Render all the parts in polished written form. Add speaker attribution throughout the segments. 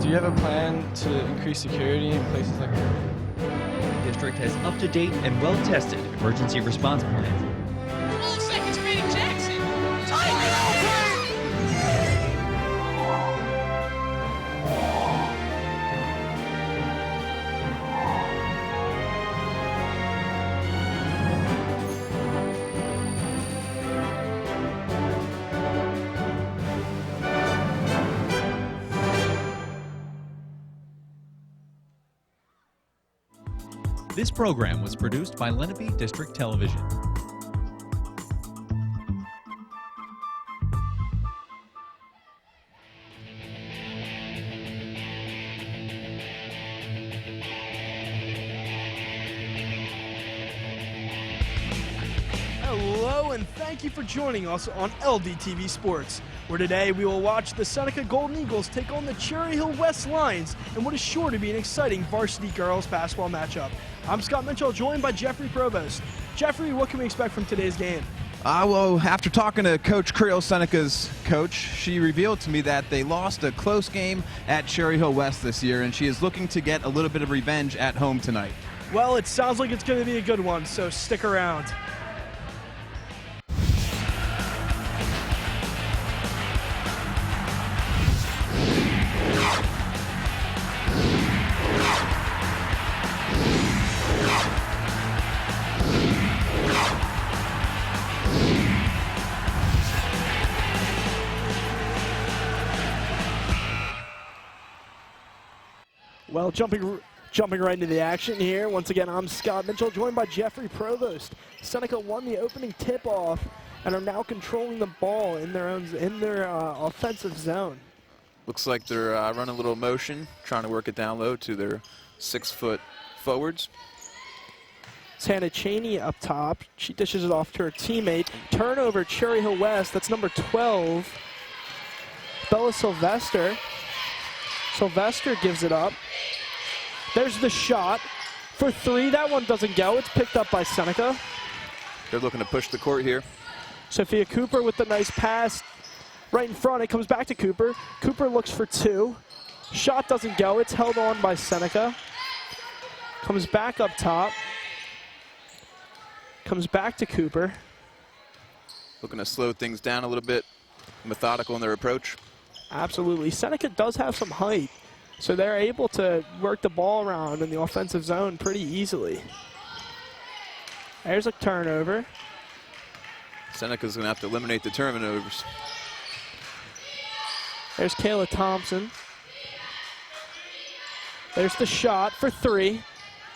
Speaker 1: Do you have a plan to increase security in places like that?
Speaker 2: The district has up-to-date and well-tested emergency response plans.
Speaker 3: 12 seconds remaining, Jackson. Tiger open!
Speaker 4: This program was produced by Lenape District Television.
Speaker 5: Hello and thank you for joining us on LDTV Sports, where today we will watch the Seneca Golden Eagles take on the Cherry Hill West Lions in what is sure to be an exciting varsity girls basketball matchup. I'm Scott Mitchell, joined by Jeffrey Provost. Jeffrey, what can we expect from today's game?
Speaker 6: Well, after talking to Coach Creel, Seneca's coach, she revealed to me that they lost a close game at Cherry Hill West this year, and she is looking to get a little bit of revenge at home tonight.
Speaker 5: Well, it sounds like it's going to be a good one, so stick around. Well, jumping right into the action here. Once again, I'm Scott Mitchell, joined by Jeffrey Provost. Seneca won the opening tip-off and are now controlling the ball in their offensive zone.
Speaker 7: Looks like they're running a little motion, trying to work it down low to their 6-foot forwards.
Speaker 5: It's Hannah Cheney up top. She dishes it off to her teammate. Turnover, Cherry Hill West. That's number 12, Bella Sylvester. Sylvester gives it up. There's the shot for three. That one doesn't go. It's picked up by Seneca.
Speaker 7: They're looking to push the court here.
Speaker 5: Sophia Cooper with the nice pass right in front. It comes back to Cooper. Cooper looks for two. Shot doesn't go. It's held on by Seneca. Comes back up top. Comes back to Cooper.
Speaker 7: Looking to slow things down a little bit. Methodical in their approach.
Speaker 5: Absolutely. Seneca does have some height, so they're able to work the ball around in the offensive zone pretty easily. There's a turnover.
Speaker 7: Seneca's going to have to eliminate the turnovers.
Speaker 5: There's Kayla Thompson. There's the shot for three.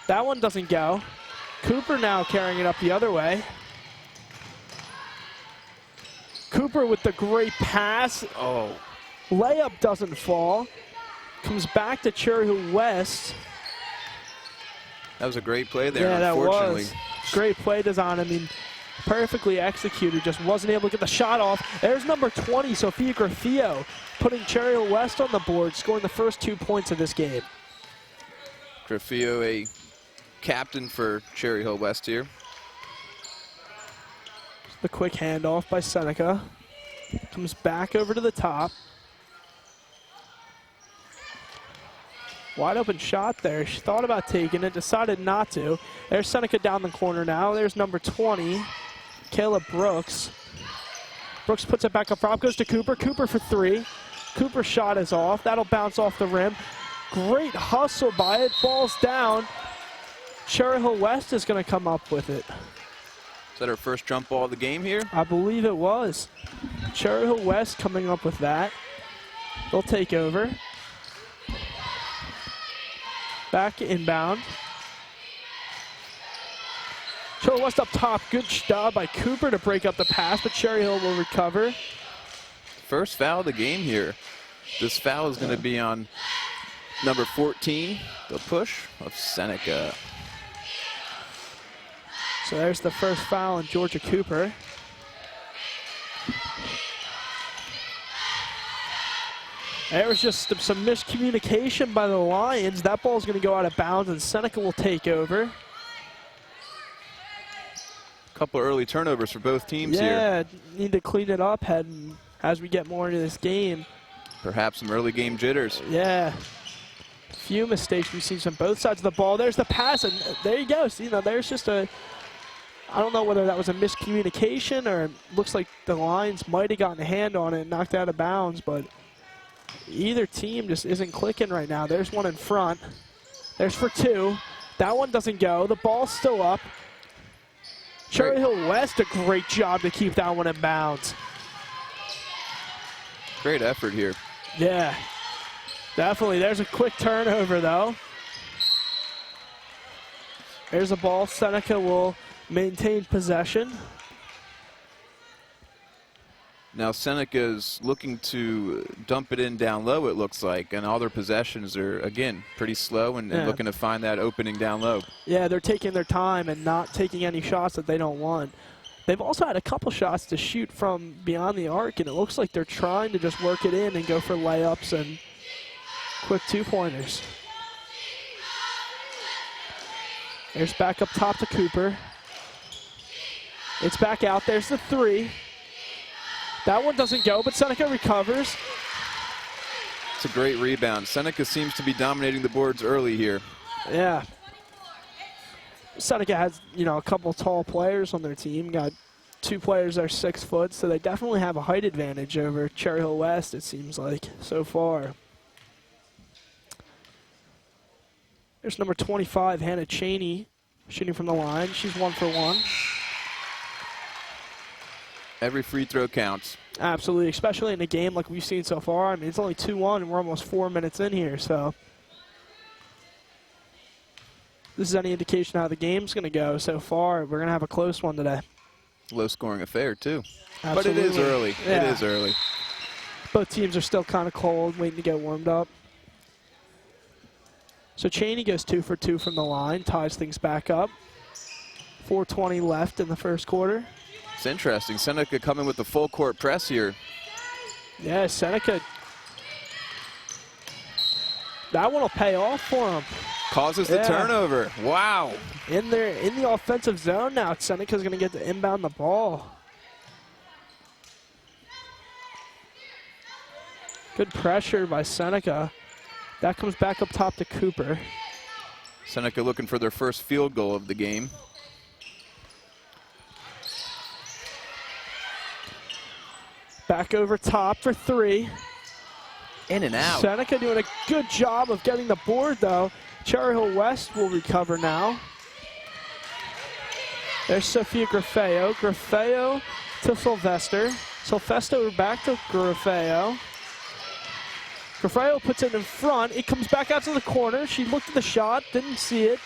Speaker 5: That one doesn't go. Cooper now carrying it up the other way. Cooper with the great pass.
Speaker 7: Oh.
Speaker 5: Layup doesn't fall. Comes back to Cherry Hill West.
Speaker 7: That was a great play there,
Speaker 5: yeah,
Speaker 7: unfortunately.
Speaker 5: That was. Great play design. I mean, perfectly executed. Just wasn't able to get the shot off. There's number 20, Sophia Grafio, putting Cherry Hill West on the board, scoring the first 2 points of this game.
Speaker 7: Grafio, a captain for Cherry Hill West here.
Speaker 5: The quick handoff by Seneca. Comes back over to the top. Wide open shot there. She thought about taking it, decided not to. There's Seneca down the corner now. There's number 20, Kayla Brooks. Brooks puts it back up front, goes to Cooper. Cooper for three. Cooper's shot is off. That'll bounce off the rim. Great hustle by it. Ball's down. Cherry Hill West is going to come up with it.
Speaker 7: Is that her first jump ball of the game here?
Speaker 5: I believe it was. Cherry Hill West coming up with that. They'll take over. Back inbound. Cherry Hill West up top. Good job by Cooper to break up the pass, but Cherry Hill will recover.
Speaker 7: First foul of the game here. This foul is going to be on number 14, the push of Seneca.
Speaker 5: So there's the first foul on Georgia Cooper. There was just some miscommunication by the Lions. That ball's going to go out of bounds, and Seneca will take over.
Speaker 7: A couple early turnovers for both teams here.
Speaker 5: Yeah, need to clean it up as we get more into this game.
Speaker 7: Perhaps some early game jitters.
Speaker 5: Yeah, Few mistakes we've seen from both sides of the ball. There's the pass, and there you go. So, you know, there's just a, I don't know whether that was a miscommunication or it looks like the Lions might have gotten a hand on it and knocked out of bounds, but either team just isn't clicking right now. There's one in front. There's for two. That one doesn't go. The ball's still up. Cherry Hill West, a great job to keep that one in bounds.
Speaker 7: Great effort here.
Speaker 5: Yeah, definitely. There's a quick turnover, though. There's a ball. Seneca will maintain possession.
Speaker 7: Now Seneca's looking to dump it in down low, it looks like, and all their possessions are, again, pretty slow and looking to find that opening down low.
Speaker 5: Yeah, they're taking their time and not taking any shots that they don't want. They've also had a couple shots to shoot from beyond the arc, and it looks like they're trying to just work it in and go for layups and quick two-pointers. There's back up top to Cooper. It's back out. There's the three. That one doesn't go, but Seneca recovers.
Speaker 7: It's a great rebound. Seneca seems to be dominating the boards early here.
Speaker 5: Yeah. Seneca has, you know, a couple tall players on their team. Got two players that are 6 foot, so they definitely have a height advantage over Cherry Hill West, it seems like, so far. There's number 25, Hannah Cheney, shooting from the line. She's 1 for 1.
Speaker 7: Every free throw counts.
Speaker 5: Absolutely, especially in a game like we've seen so far. I mean, it's only 2-1, and we're almost 4 minutes in here, so. This is any indication how the game's going to go so far. We're going to have a close one today.
Speaker 7: Low-scoring affair, too.
Speaker 5: Absolutely.
Speaker 7: But it is early.
Speaker 5: Yeah.
Speaker 7: It is early.
Speaker 5: Both teams are still kind of cold, waiting to get warmed up. So Cheney goes 2 for 2 from the line, ties things back up. 4:20 left in the first quarter.
Speaker 7: It's interesting. Seneca coming with the full court press here.
Speaker 5: Yeah, Seneca. That one will pay off for him.
Speaker 7: Causes the turnover. Wow.
Speaker 5: In the offensive zone now, Seneca's going to get to inbound the ball. Good pressure by Seneca. That comes back up top to Cooper.
Speaker 7: Seneca looking for their first field goal of the game.
Speaker 5: Back over top for 3.
Speaker 7: In and out.
Speaker 5: Seneca doing a good job of getting the board, though. Cherry Hill West will recover now. There's Sophia Grafeo. Grafeo to Sylvester. Sylvester back to Grafeo. Grafeo puts it in front. It comes back out to the corner. She looked at the shot, didn't see it.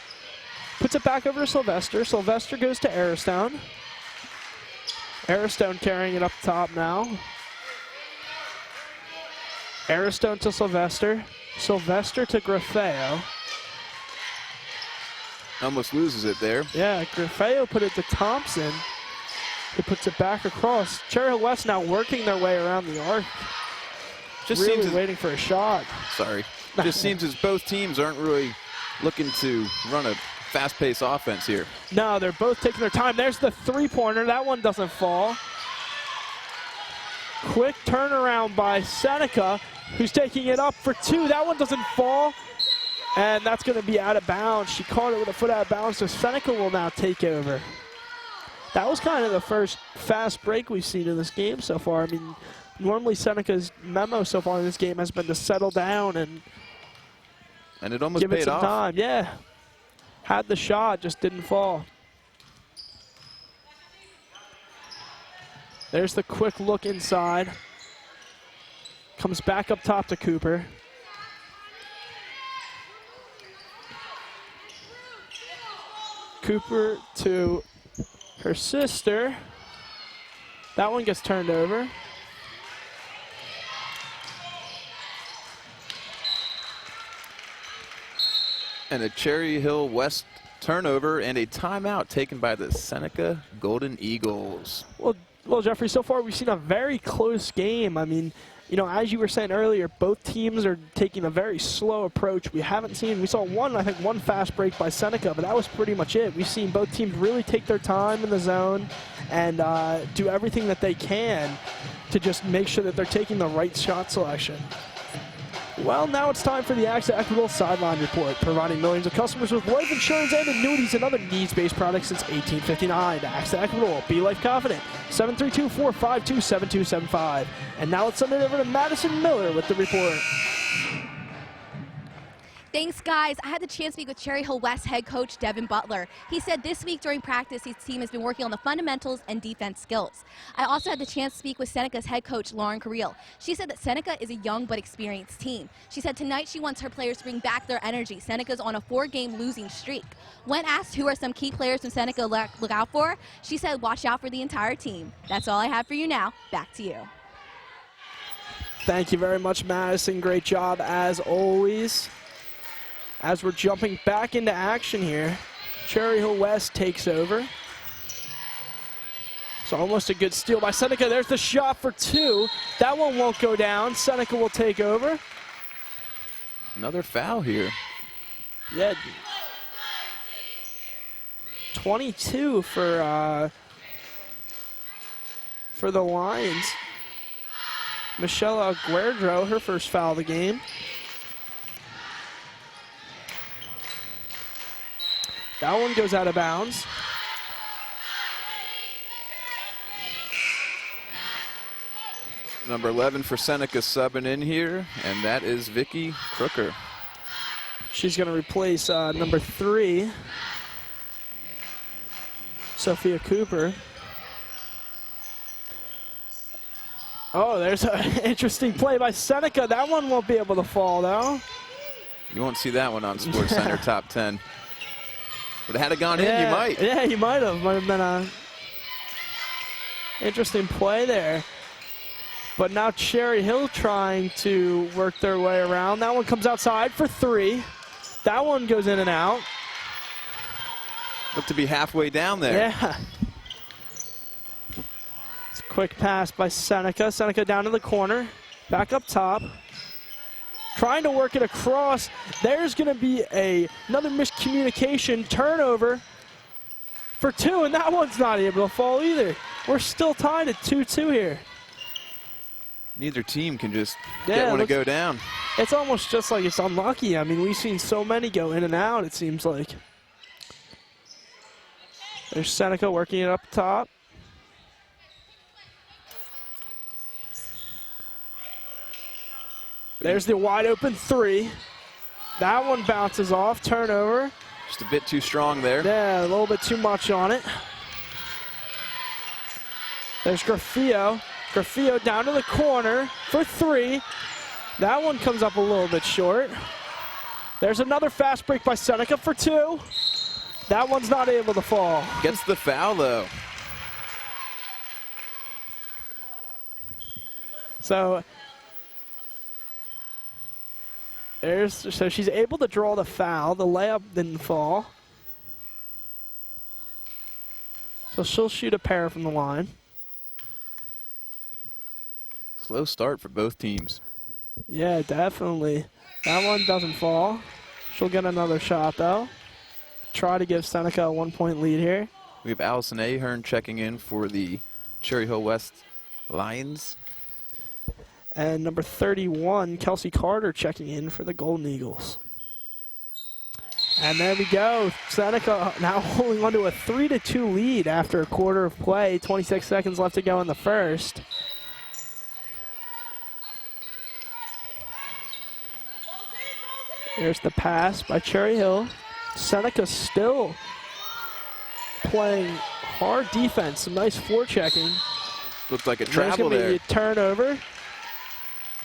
Speaker 5: Puts it back over to Sylvester. Sylvester goes to Aristone. Aristone carrying it up top now. Aristone to Sylvester. Sylvester to Grafeo.
Speaker 7: Almost loses it there.
Speaker 5: Yeah, Grafeo put it to Thompson, who puts it back across. Cherry Hill West now working their way around the arc.
Speaker 7: Just
Speaker 5: really
Speaker 7: seems
Speaker 5: waiting for a shot.
Speaker 7: Sorry. Just seems as both teams aren't really looking to run a fast-paced offense here.
Speaker 5: No, they're both taking their time. There's the three-pointer. That one doesn't fall. Quick turnaround by Seneca, who's taking it up for 2. That one doesn't fall, and that's going to be out of bounds. She caught it with a foot out of bounds, so Seneca will now take over. That was kind of the first fast break we've seen in this game so far. I mean, normally Seneca's memo so far in this game has been to settle down and
Speaker 7: it almost
Speaker 5: give it
Speaker 7: paid
Speaker 5: some
Speaker 7: off.
Speaker 5: time. Yeah, had the shot, just didn't fall. There's the quick look inside. Comes back up top to Cooper. Cooper to her sister. That one gets turned over.
Speaker 7: And a Cherry Hill West turnover and a timeout taken by the Seneca Golden Eagles.
Speaker 5: Well, Jeffrey, so far we've seen a very close game. I mean, you know, as you were saying earlier, both teams are taking a very slow approach. We saw one fast break by Seneca, but that was pretty much it. We've seen both teams really take their time in the zone and do everything that they can to just make sure that they're taking the right shot selection. Well, now it's time for the AXA Equitable Sideline Report, providing millions of customers with life insurance and annuities and other needs-based products since 1859. AXA Equitable, be life confident. 732-452-7275. And now let's send it over to Madison Miller with the report.
Speaker 8: Thanks, guys. I had the chance to speak with Cherry Hill West head coach Devin Butler. He said this week during practice, his team has been working on the fundamentals and defense skills. I also had the chance to speak with Seneca's head coach, Lauren Carrillo. She said that Seneca is a young but experienced team. She said tonight she wants her players to bring back their energy. Seneca's on a 4-game losing streak. When asked who are some key players from Seneca look out for, she said watch out for the entire team. That's all I have for you now. Back to you.
Speaker 5: Thank you very much, Madison. Great job as always. As we're jumping back into action here, Cherry Hill West takes over. It's almost a good steal by Seneca. There's the shot for 2. That one won't go down. Seneca will take over.
Speaker 7: Another foul here.
Speaker 5: Yeah. 22 for the Lions. Michelle Aguerdro, her first foul of the game. That one goes out of bounds.
Speaker 7: Number 11 for Seneca subbing in here, and that is Vicky Crooker.
Speaker 5: She's going to replace number 3, Sophia Cooper. Oh, there's an interesting play by Seneca. That one won't be able to fall, though.
Speaker 7: You won't see that one on Sports Center Top 10. But had it gone in, you might.
Speaker 5: Yeah, you might have. Might have been a interesting play there. But now Cherry Hill trying to work their way around. That one comes outside for 3. That one goes in and out.
Speaker 7: Looked to be halfway down there.
Speaker 5: Yeah. It's a quick pass by Seneca. Seneca down in the corner. Back up top. Trying to work it across. There's going to be another miscommunication. Turnover for 2, and that one's not able to fall either. We're still tied at 2-2 here.
Speaker 7: Neither team can just get one to go down.
Speaker 5: It's almost just like it's unlucky. I mean, we've seen so many go in and out, it seems like. There's Seneca working it up top. There's the wide open 3. That one bounces off, turnover.
Speaker 7: Just a bit too strong there.
Speaker 5: Yeah, a little bit too much on it. There's Graffio. Graffio down to the corner for 3. That one comes up a little bit short. There's another fast break by Seneca for 2. That one's not able to fall.
Speaker 7: Gets the foul, though.
Speaker 5: So she's able to draw the foul. The layup didn't fall. So she'll shoot a pair from the line.
Speaker 7: Slow start for both teams.
Speaker 5: Yeah, definitely. That one doesn't fall. She'll get another shot, though. Try to give Seneca a 1-point lead here.
Speaker 7: We have Allison Ahern checking in for the Cherry Hill West Lions.
Speaker 5: And number 31, Kelsey Carter, checking in for the Golden Eagles. And there we go. Seneca now holding on to a 3-2 lead after a quarter of play. 26 seconds left to go in the first. There's the pass by Cherry Hill. Seneca still playing hard defense. Some nice forechecking.
Speaker 7: Looked like a
Speaker 5: There's
Speaker 7: travel
Speaker 5: gonna
Speaker 7: there.
Speaker 5: be a turnover.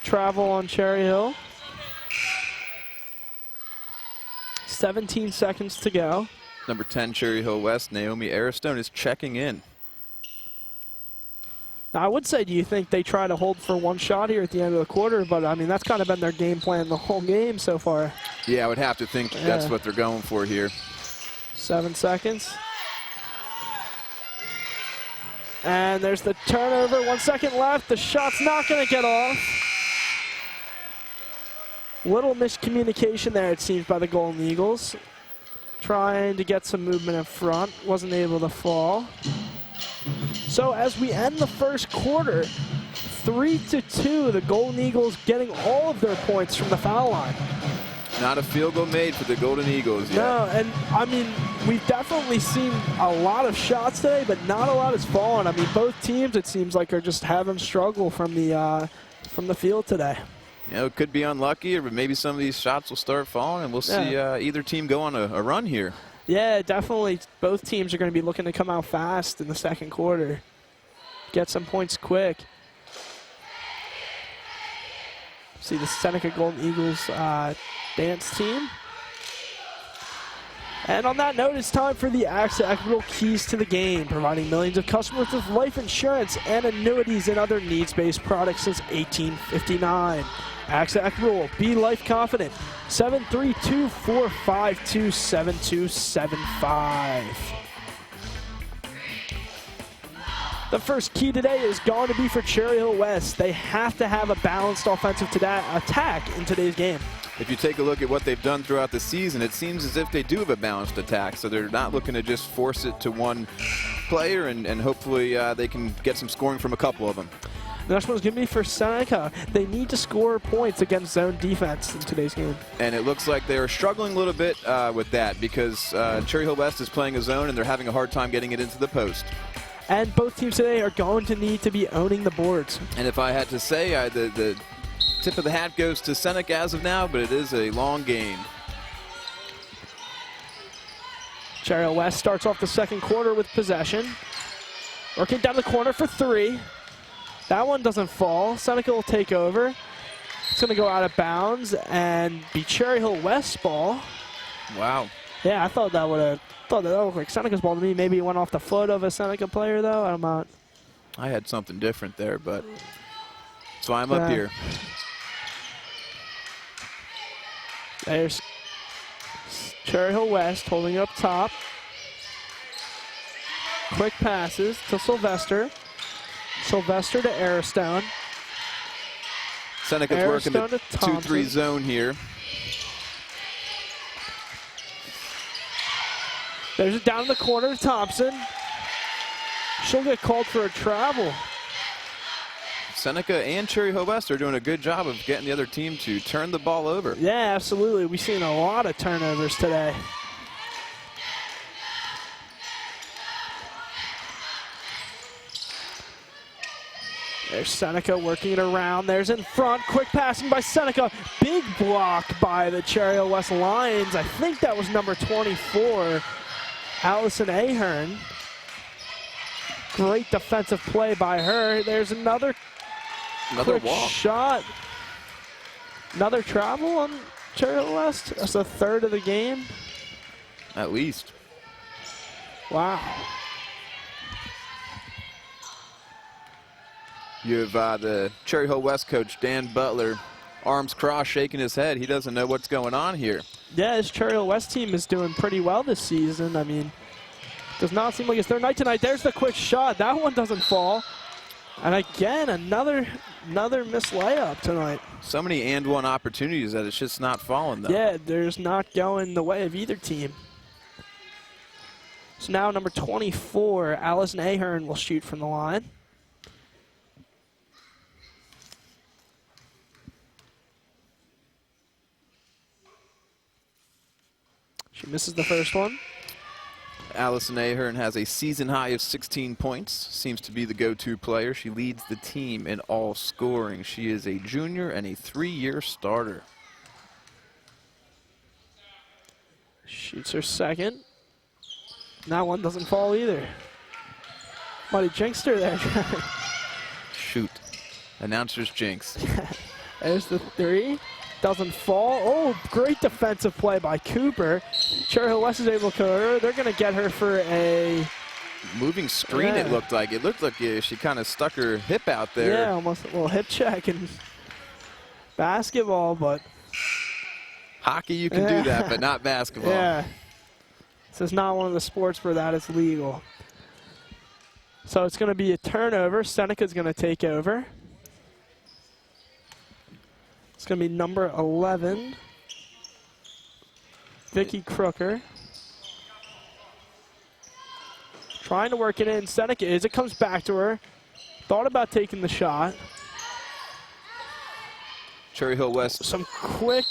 Speaker 5: Travel on Cherry Hill. 17 seconds to go.
Speaker 7: Number 10, Cherry Hill West, Naomi Aristone is checking in.
Speaker 5: Now, I would say, do you think they try to hold for one shot here at the end of the quarter? But, I mean, that's kind of been their game plan the whole game so far.
Speaker 7: Yeah, I would have to think that's what they're going for here.
Speaker 5: 7 seconds. And there's the turnover. 1 second left. The shot's not going to get off. Little miscommunication there, it seems, by the Golden Eagles. Trying to get some movement in front. Wasn't able to fall. So as we end the first quarter, 3-2. The Golden Eagles getting all of their points from the foul line.
Speaker 7: Not a field goal made for the Golden Eagles yet.
Speaker 5: No, and I mean, we've definitely seen a lot of shots today, but not a lot has fallen. I mean, both teams, it seems like, are just having struggle from the field today.
Speaker 7: You know, it could be unlucky, or maybe some of these shots will start falling, and we'll see either team go on a run here.
Speaker 5: Yeah, definitely. Both teams are going to be looking to come out fast in the second quarter. Get some points quick. See the Seneca Golden Eagles dance team. And on that note, it's time for the AXA Equitable Keys to the Game, providing millions of customers with life insurance and annuities and other needs-based products since 1859. AXA Equitable, be life confident. 732-452-7275. The first key today is going to be for Cherry Hill West. They have to have a balanced offensive attack in today's game.
Speaker 7: If you take a look at what they've done throughout the season, it seems as if they do have a balanced attack, so they're not looking to just force it to one player, and hopefully they can get some scoring from a couple of them.
Speaker 5: The next one's going to be for Seneca. They need to score points against zone defense in today's game.
Speaker 7: And it looks like they're struggling a little bit with that, because Cherry Hill West is playing a zone and they're having a hard time getting it into the post.
Speaker 5: And both teams today are going to need to be owning the boards.
Speaker 7: And if I had to say, the tip of the hat goes to Seneca as of now, but it is a long game.
Speaker 5: Cherry Hill West starts off the second quarter with possession. Working down the corner for three. That one doesn't fall. Seneca will take over. It's going to go out of bounds and be Cherry Hill West's ball.
Speaker 7: Wow.
Speaker 5: Yeah, I thought that looked like Seneca's ball to me. Maybe it went off the foot of a Seneca player, though. I'm not.
Speaker 7: I had something different there, but that's why I'm up here.
Speaker 5: There's Cherry Hill West holding up top. Quick passes to Sylvester. Sylvester to Aristone.
Speaker 7: Seneca's working the 2-3 zone here.
Speaker 5: There's it down in the corner to Thompson. She'll get called for a travel.
Speaker 7: Seneca and Cherry Hill West are doing a good job of getting the other team to turn the ball over.
Speaker 5: Yeah, absolutely. We've seen a lot of turnovers today. There's Seneca working it around. There's in front. Quick passing by Seneca. Big block by the Cherry Hill West Lions. I think that was number 24, Allison Ahern. Great defensive play by her. There's another quick
Speaker 7: walk
Speaker 5: shot. Another travel on Cherry Hill West. That's the third of the game.
Speaker 7: At least.
Speaker 5: Wow.
Speaker 7: You have the Cherry Hill West coach, Dan Butler, arms crossed, shaking his head. He doesn't know what's going on here.
Speaker 5: Yeah, his Cherry Hill West team is doing pretty well this season. I mean, does not seem like it's their night tonight. There's the quick shot. That one doesn't fall. And again, another missed layup tonight.
Speaker 7: So many and one opportunities that it's just not falling, though.
Speaker 5: Yeah, there's not going the way of either team. So now number 24, Allison Ahern, will shoot from the line. She misses the first one.
Speaker 7: Allison Ahern has a season high of 16 points. Seems to be the go-to player. She leads the team in all scoring. She is a junior and a 3-year starter.
Speaker 5: Shoots her second. That one doesn't fall either. Mighty jinxed her there.
Speaker 7: Shoot. Announcer's jinx.
Speaker 5: There's the three. Doesn't fall. Oh, great defensive play by Cooper. Cherry Hill West is able to cover her. They're going to get her for a
Speaker 7: moving screen,
Speaker 5: yeah.
Speaker 7: It looked like. It looked like she kind of stuck her hip out there.
Speaker 5: Yeah, almost a little hip check in basketball, but
Speaker 7: hockey, you can do that, but not basketball.
Speaker 5: Yeah. This is not one of the sports where that is legal. So it's going to be a turnover. Seneca's going to take over. It's going to be number 11, Vicky Crooker. Trying to work it in. Seneca is. It comes back to her. Thought about taking the shot.
Speaker 7: Cherry Hill West
Speaker 5: Some quick.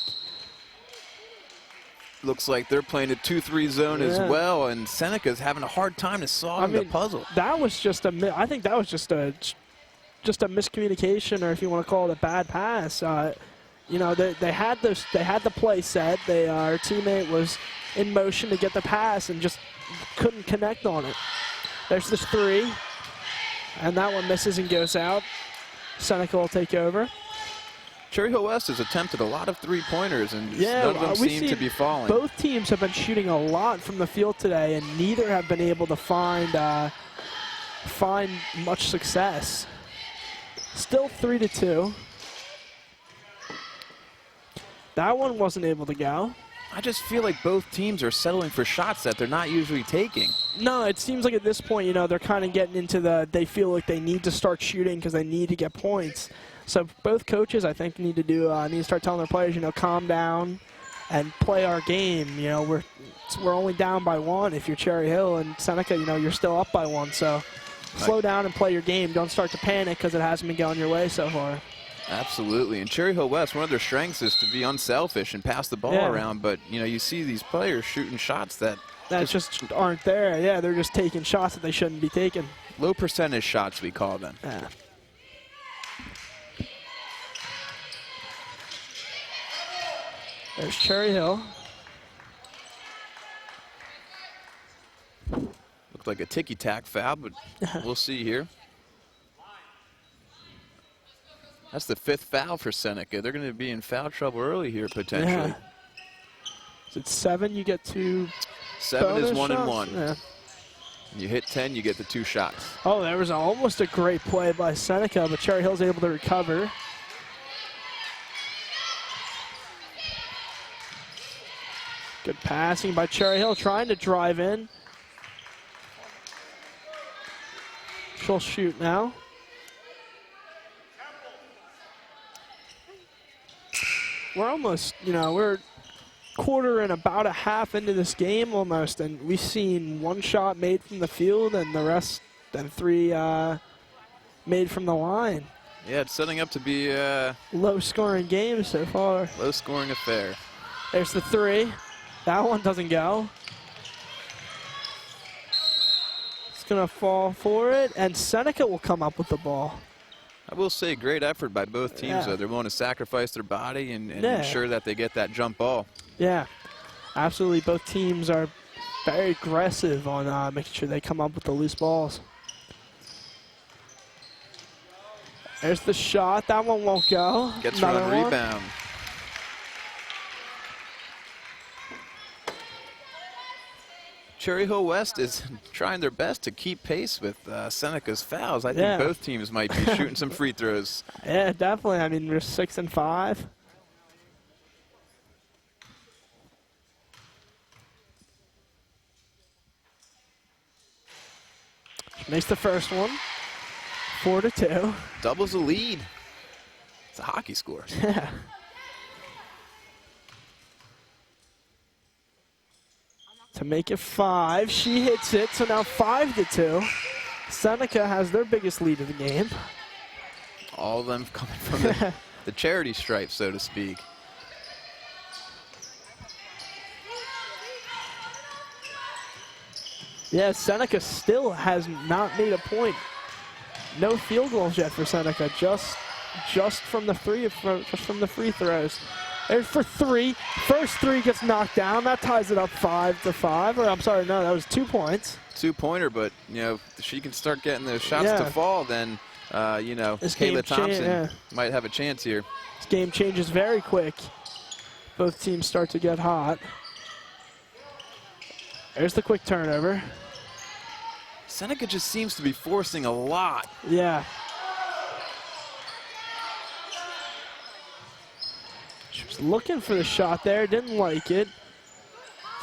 Speaker 7: looks like they're playing a 2-3 zone as well, and Seneca's having a hard time to solve the puzzle.
Speaker 5: That was just I think that was just a miscommunication, or if you want to call it a bad pass. You know, they had the play set. Our teammate was in motion to get the pass and just couldn't connect on it. There's this three, and that one misses and goes out. Seneca will take over.
Speaker 7: Cherry Hill West has attempted a lot of three-pointers, and none of them seem to be falling.
Speaker 5: Both teams have been shooting a lot from the field today, and neither have been able to find much success. Still 3-2. That one wasn't able to go.
Speaker 7: I just feel like both teams are settling for shots that they're not usually taking.
Speaker 5: No, it seems like at this point, you know, they're kind of getting into they feel like they need to start shooting because they need to get points. So both coaches, I think, need to start telling their players, you know, calm down and play our game. You know, we're only down by 1 if you're Cherry Hill, and Seneca, you know, you're still up by 1. So slow down and play your game. Don't start to panic because it hasn't been going your way so far.
Speaker 7: Absolutely. And Cherry Hill West, one of their strengths is to be unselfish and pass the ball around. But, you know, you see these players shooting shots that
Speaker 5: just aren't there. Yeah, they're just taking shots that they shouldn't be taking.
Speaker 7: Low percentage shots, we call them.
Speaker 5: Yeah. There's Cherry Hill.
Speaker 7: Looked like a ticky-tack foul, but we'll see here. That's the 5th foul for Seneca. They're going to be in foul trouble early here, potentially.
Speaker 5: Yeah. Is it 7? You get 2.
Speaker 7: 7 is 1 and 1.
Speaker 5: Yeah.
Speaker 7: You hit 10, you get the 2 shots.
Speaker 5: Oh, there was almost a great play by Seneca, but Cherry Hill's able to recover. Good passing by Cherry Hill, trying to drive in. She'll shoot now. We're almost, you know, we're quarter and about a half into this game almost, and we've seen 1 shot made from the field and the rest, and 3 made from the line.
Speaker 7: Yeah, it's setting up to be a
Speaker 5: low-scoring game so far.
Speaker 7: Low-scoring affair.
Speaker 5: There's the 3. That one doesn't go. It's going to fall for it, and Seneca will come up with the ball.
Speaker 7: I will say, great effort by both teams, though. They're willing to sacrifice their body and ensure that they get that jump ball.
Speaker 5: Yeah, absolutely. Both teams are very aggressive on making sure they come up with the loose balls. There's the shot. That one won't go.
Speaker 7: Gets her on rebound. Cherry Hill West is trying their best to keep pace with Seneca's fouls. I think both teams might be shooting some free throws.
Speaker 5: Yeah, definitely. I mean, we're 6 and 5. Makes the first one. 4-2.
Speaker 7: Doubles the lead. It's a hockey score.
Speaker 5: Yeah. To make it 5, she hits it, so now 5-2. Seneca has their biggest lead of the game.
Speaker 7: All of them coming from the charity stripe, so to speak.
Speaker 5: Yeah, Seneca still has not made a point. No field goals yet for Seneca, just from the free throws. There's for 3. First 3 gets knocked down. That ties it up 5-5. Or I'm sorry, no, that was 2 points.
Speaker 7: 2-pointer, but you know, if she can start getting those shots to fall, then you know, Kayla Thompson might have a chance here.
Speaker 5: This game changes very quick. Both teams start to get hot. There's the quick turnover.
Speaker 7: Seneca just seems to be forcing a lot.
Speaker 5: Yeah. She was looking for the shot there, didn't like it.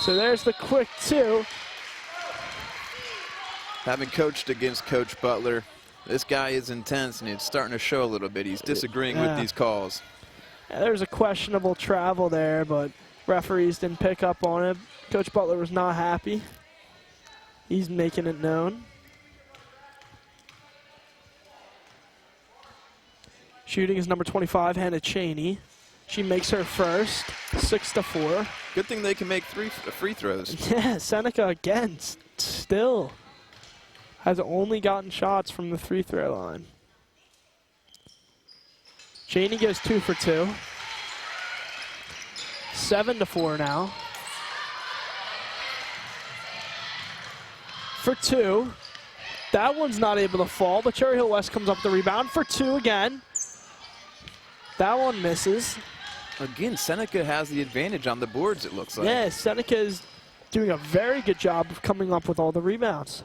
Speaker 5: So there's the quick 2.
Speaker 7: Having coached against Coach Butler, this guy is intense and it's starting to show a little bit. He's disagreeing with these calls.
Speaker 5: Yeah, there's a questionable travel there, but referees didn't pick up on it. Coach Butler was not happy. He's making it known. Shooting is number 25, Hannah Cheney. She makes her first, 6-4.
Speaker 7: Good thing they can make 3 free throws.
Speaker 5: Yeah, Seneca again still has only gotten shots from the free throw line. Janie goes 2 for 2. 7-4 now. For 2. That one's not able to fall, but Cherry Hill West comes up the rebound for 2 again. That one misses.
Speaker 7: Again, Seneca has the advantage on the boards, it looks like.
Speaker 5: Yeah, Seneca is doing a very good job of coming up with all the rebounds.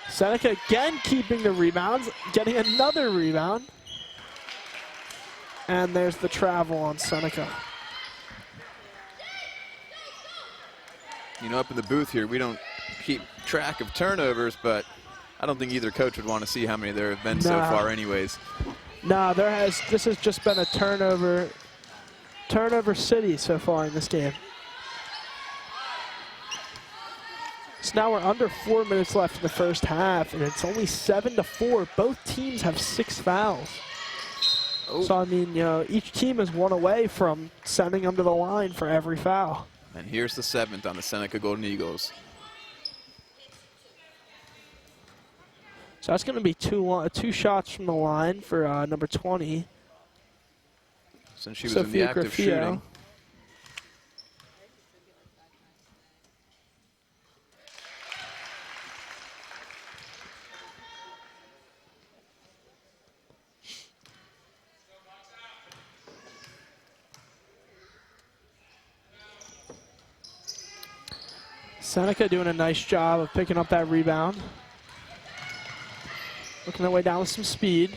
Speaker 5: Seneca again keeping the rebounds, getting another rebound. And there's the travel on Seneca.
Speaker 7: You know, up in the booth here, we don't keep track of turnovers, but I don't think either coach would want to see how many there have been so far anyways.
Speaker 5: No, this has just been a turnover city so far in this game. So now we're under 4 minutes left in the first half, and it's only 7-4. Both teams have 6 fouls. Oh. So, I mean, you know, each team is one away from sending them to the line for every foul.
Speaker 7: And here's the 7th on the Seneca Golden Eagles.
Speaker 5: So that's going to be two shots from the line for number 20.
Speaker 7: Since she was in the act of shooting.
Speaker 5: Seneca doing a nice job of picking up that rebound. Working their way down with some speed.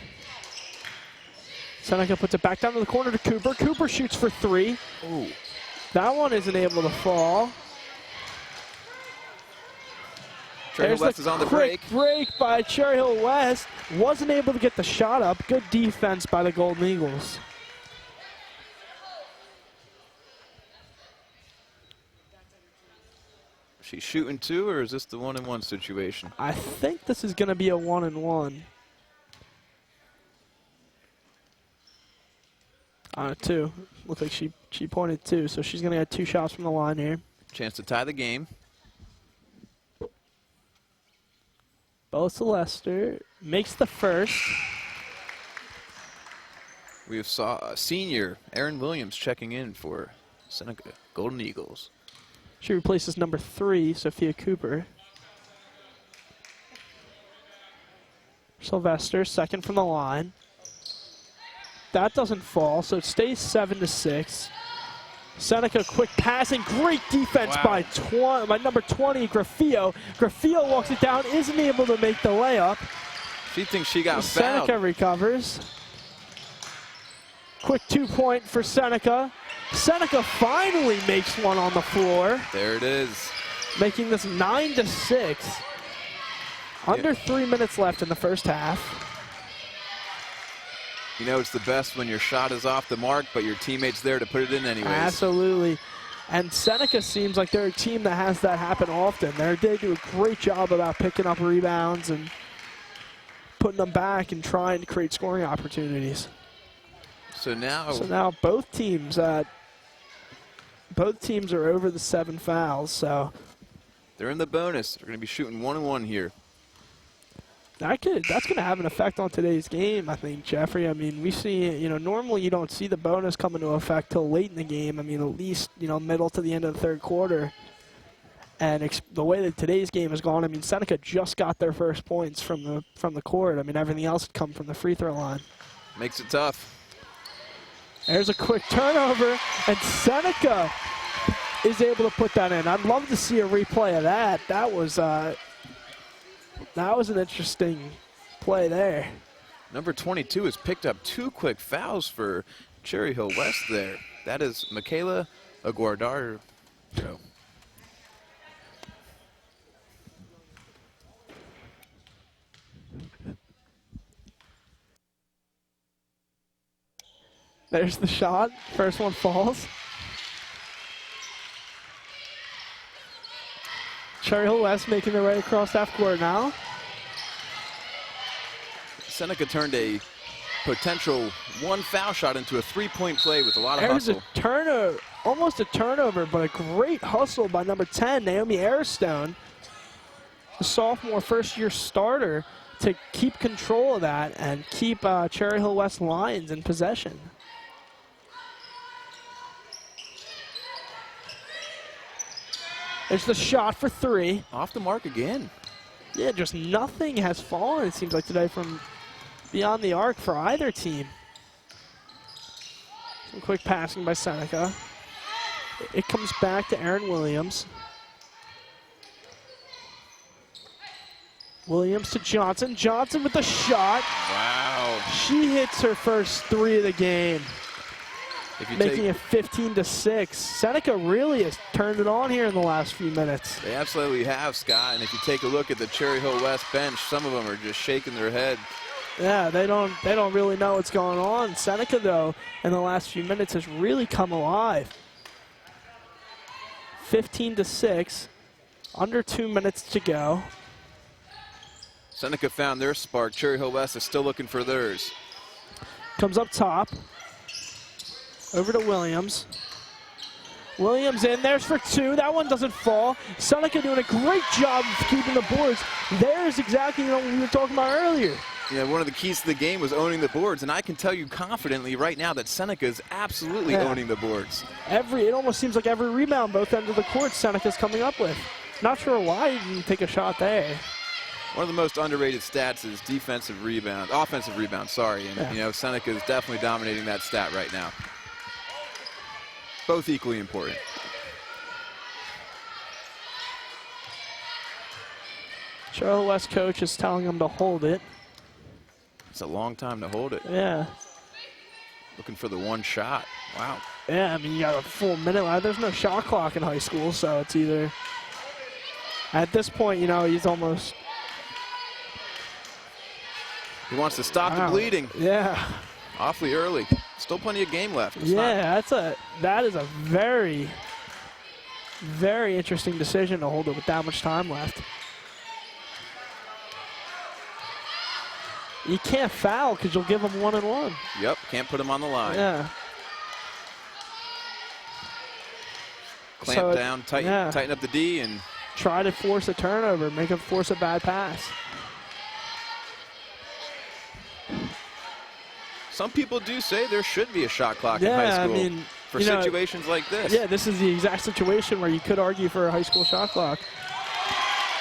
Speaker 5: Seneca puts it back down to the corner to Cooper. Cooper shoots for 3.
Speaker 7: Ooh.
Speaker 5: That one isn't able to fall.
Speaker 7: Cherry Hill West is on the break.
Speaker 5: Break by Cherry Hill West. Wasn't able to get the shot up. Good defense by the Golden Eagles.
Speaker 7: She's shooting 2, or is this the 1-and-1 situation?
Speaker 5: I think this is going to be a 1-and-1. 2. Looks like she pointed 2, so she's going to get 2 shots from the line here.
Speaker 7: Chance to tie the game.
Speaker 5: Both to Lester. Makes the first.
Speaker 7: We have senior Aaron Williams checking in for Seneca Golden Eagles.
Speaker 5: She replaces number 3, Sophia Cooper. Sylvester, second from the line. That doesn't fall, so it stays 7-6. Seneca, quick passing, great defense by number 20, Grafio. Grafio walks it down, isn't able to make the layup.
Speaker 7: She thinks she got fouled.
Speaker 5: Seneca recovers. Quick 2-point for Seneca. Seneca finally makes one on the floor.
Speaker 7: There it is.
Speaker 5: Making this 9-6. Under 3 minutes left in the first half.
Speaker 7: You know, it's the best when your shot is off the mark, but your teammate's there to put it in anyways.
Speaker 5: Absolutely. And Seneca seems like they're a team that has that happen often. They do a great job about picking up rebounds and putting them back and trying to create scoring opportunities.
Speaker 7: So now
Speaker 5: both teams are over the 7 fouls. So
Speaker 7: they're in the bonus. They're going to be shooting 1-and-1 here.
Speaker 5: That's going to have an effect on today's game, I think, Jeffrey. I mean, we see, you know, normally you don't see the bonus come into effect till late in the game. I mean, at least, you know, middle to the end of the third quarter. And the way that today's game has gone, I mean, Seneca just got their first points from the court. I mean, everything else had come from the free throw line.
Speaker 7: Makes it tough.
Speaker 5: There's a quick turnover, and Seneca is able to put that in. I'd love to see a replay of that. That was an interesting play there.
Speaker 7: Number 22 has picked up 2 quick fouls for Cherry Hill West there. That is Michaela Aguardaro.
Speaker 5: There's the shot. First one falls. Cherry Hill West making their way across half court now.
Speaker 7: Seneca turned a potential 1 foul shot into a 3-point play with a lot of
Speaker 5: There's
Speaker 7: hustle.
Speaker 5: a turnover, almost a turnover, but a great hustle by number 10, Naomi Airstone, the sophomore first-year starter, to keep control of that and keep Cherry Hill West Lions in possession. There's the shot for 3.
Speaker 7: Off the mark again.
Speaker 5: Yeah, just nothing has fallen, it seems like, today from beyond the arc for either team. Some quick passing by Seneca. It comes back to Erin Williams. Williams to Johnson. Johnson with the shot.
Speaker 7: Wow.
Speaker 5: She hits her first 3 of the game,
Speaker 7: If you
Speaker 5: making
Speaker 7: take,
Speaker 5: it 15-6. Seneca really has turned it on here in the last few minutes.
Speaker 7: they absolutely have, Scott. And if you take a look at the Cherry Hill West bench, some of them are just shaking their head.
Speaker 5: Yeah, they don't really know what's going on. Seneca, though, in the last few minutes has really come alive. 15-6, under 2 minutes to go.
Speaker 7: Seneca found their spark. Cherry Hill West is still looking for theirs.
Speaker 5: Comes up top. Over to Williams. Williams in, there's for 2. That one doesn't fall. Seneca doing a great job of keeping the boards. There's exactly what we were talking about earlier.
Speaker 7: Yeah, one of the keys to the game was owning the boards, and I can tell you confidently right now that Seneca is absolutely owning the boards.
Speaker 5: It almost seems like every rebound, both ends of the court, Seneca's coming up with. Not sure why he didn't take a shot there.
Speaker 7: One of the most underrated stats is offensive rebound, sorry. And, you know, Seneca is definitely dominating that stat right now. Both equally important.
Speaker 5: Cherry Hill West coach is telling him to hold it.
Speaker 7: It's a long time to hold it.
Speaker 5: Yeah.
Speaker 7: Looking for the one shot. Wow.
Speaker 5: Yeah, I mean, you got a full minute left. There's no shot clock in high school, so it's either... At this point, you know, he's almost...
Speaker 7: He wants to stop the bleeding.
Speaker 5: Yeah.
Speaker 7: Awfully early. Still plenty of game left.
Speaker 5: Yeah, that is a very, very interesting decision to hold it with that much time left. You can't foul because you'll give them 1-and-1.
Speaker 7: Yep, can't put him on the line.
Speaker 5: Yeah.
Speaker 7: Clamp down, tighten up the D, and
Speaker 5: try to force a turnover, force a bad pass.
Speaker 7: some people do say there should be a shot clock in high school.
Speaker 5: I mean,
Speaker 7: for situations like this.
Speaker 5: Yeah, this is the exact situation where you could argue for a high school shot clock.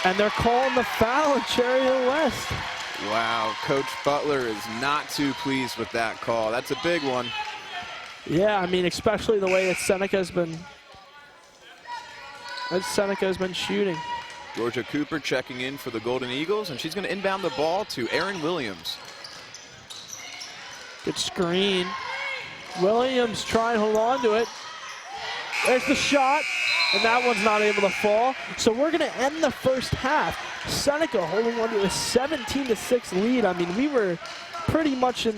Speaker 5: And they're calling the foul at Cherry Hill West.
Speaker 7: Wow, Coach Butler is not too pleased with that call. That's a big one.
Speaker 5: Yeah, I mean, especially the way that Seneca's been shooting.
Speaker 7: Georgia Cooper checking in for the Golden Eagles, and she's going to inbound the ball to Erin Williams.
Speaker 5: Good screen. Williams trying to hold on to it. There's the shot, and that one's not able to fall. So we're going to end the first half. Seneca holding on to a 17-6 lead. I mean, we were pretty much in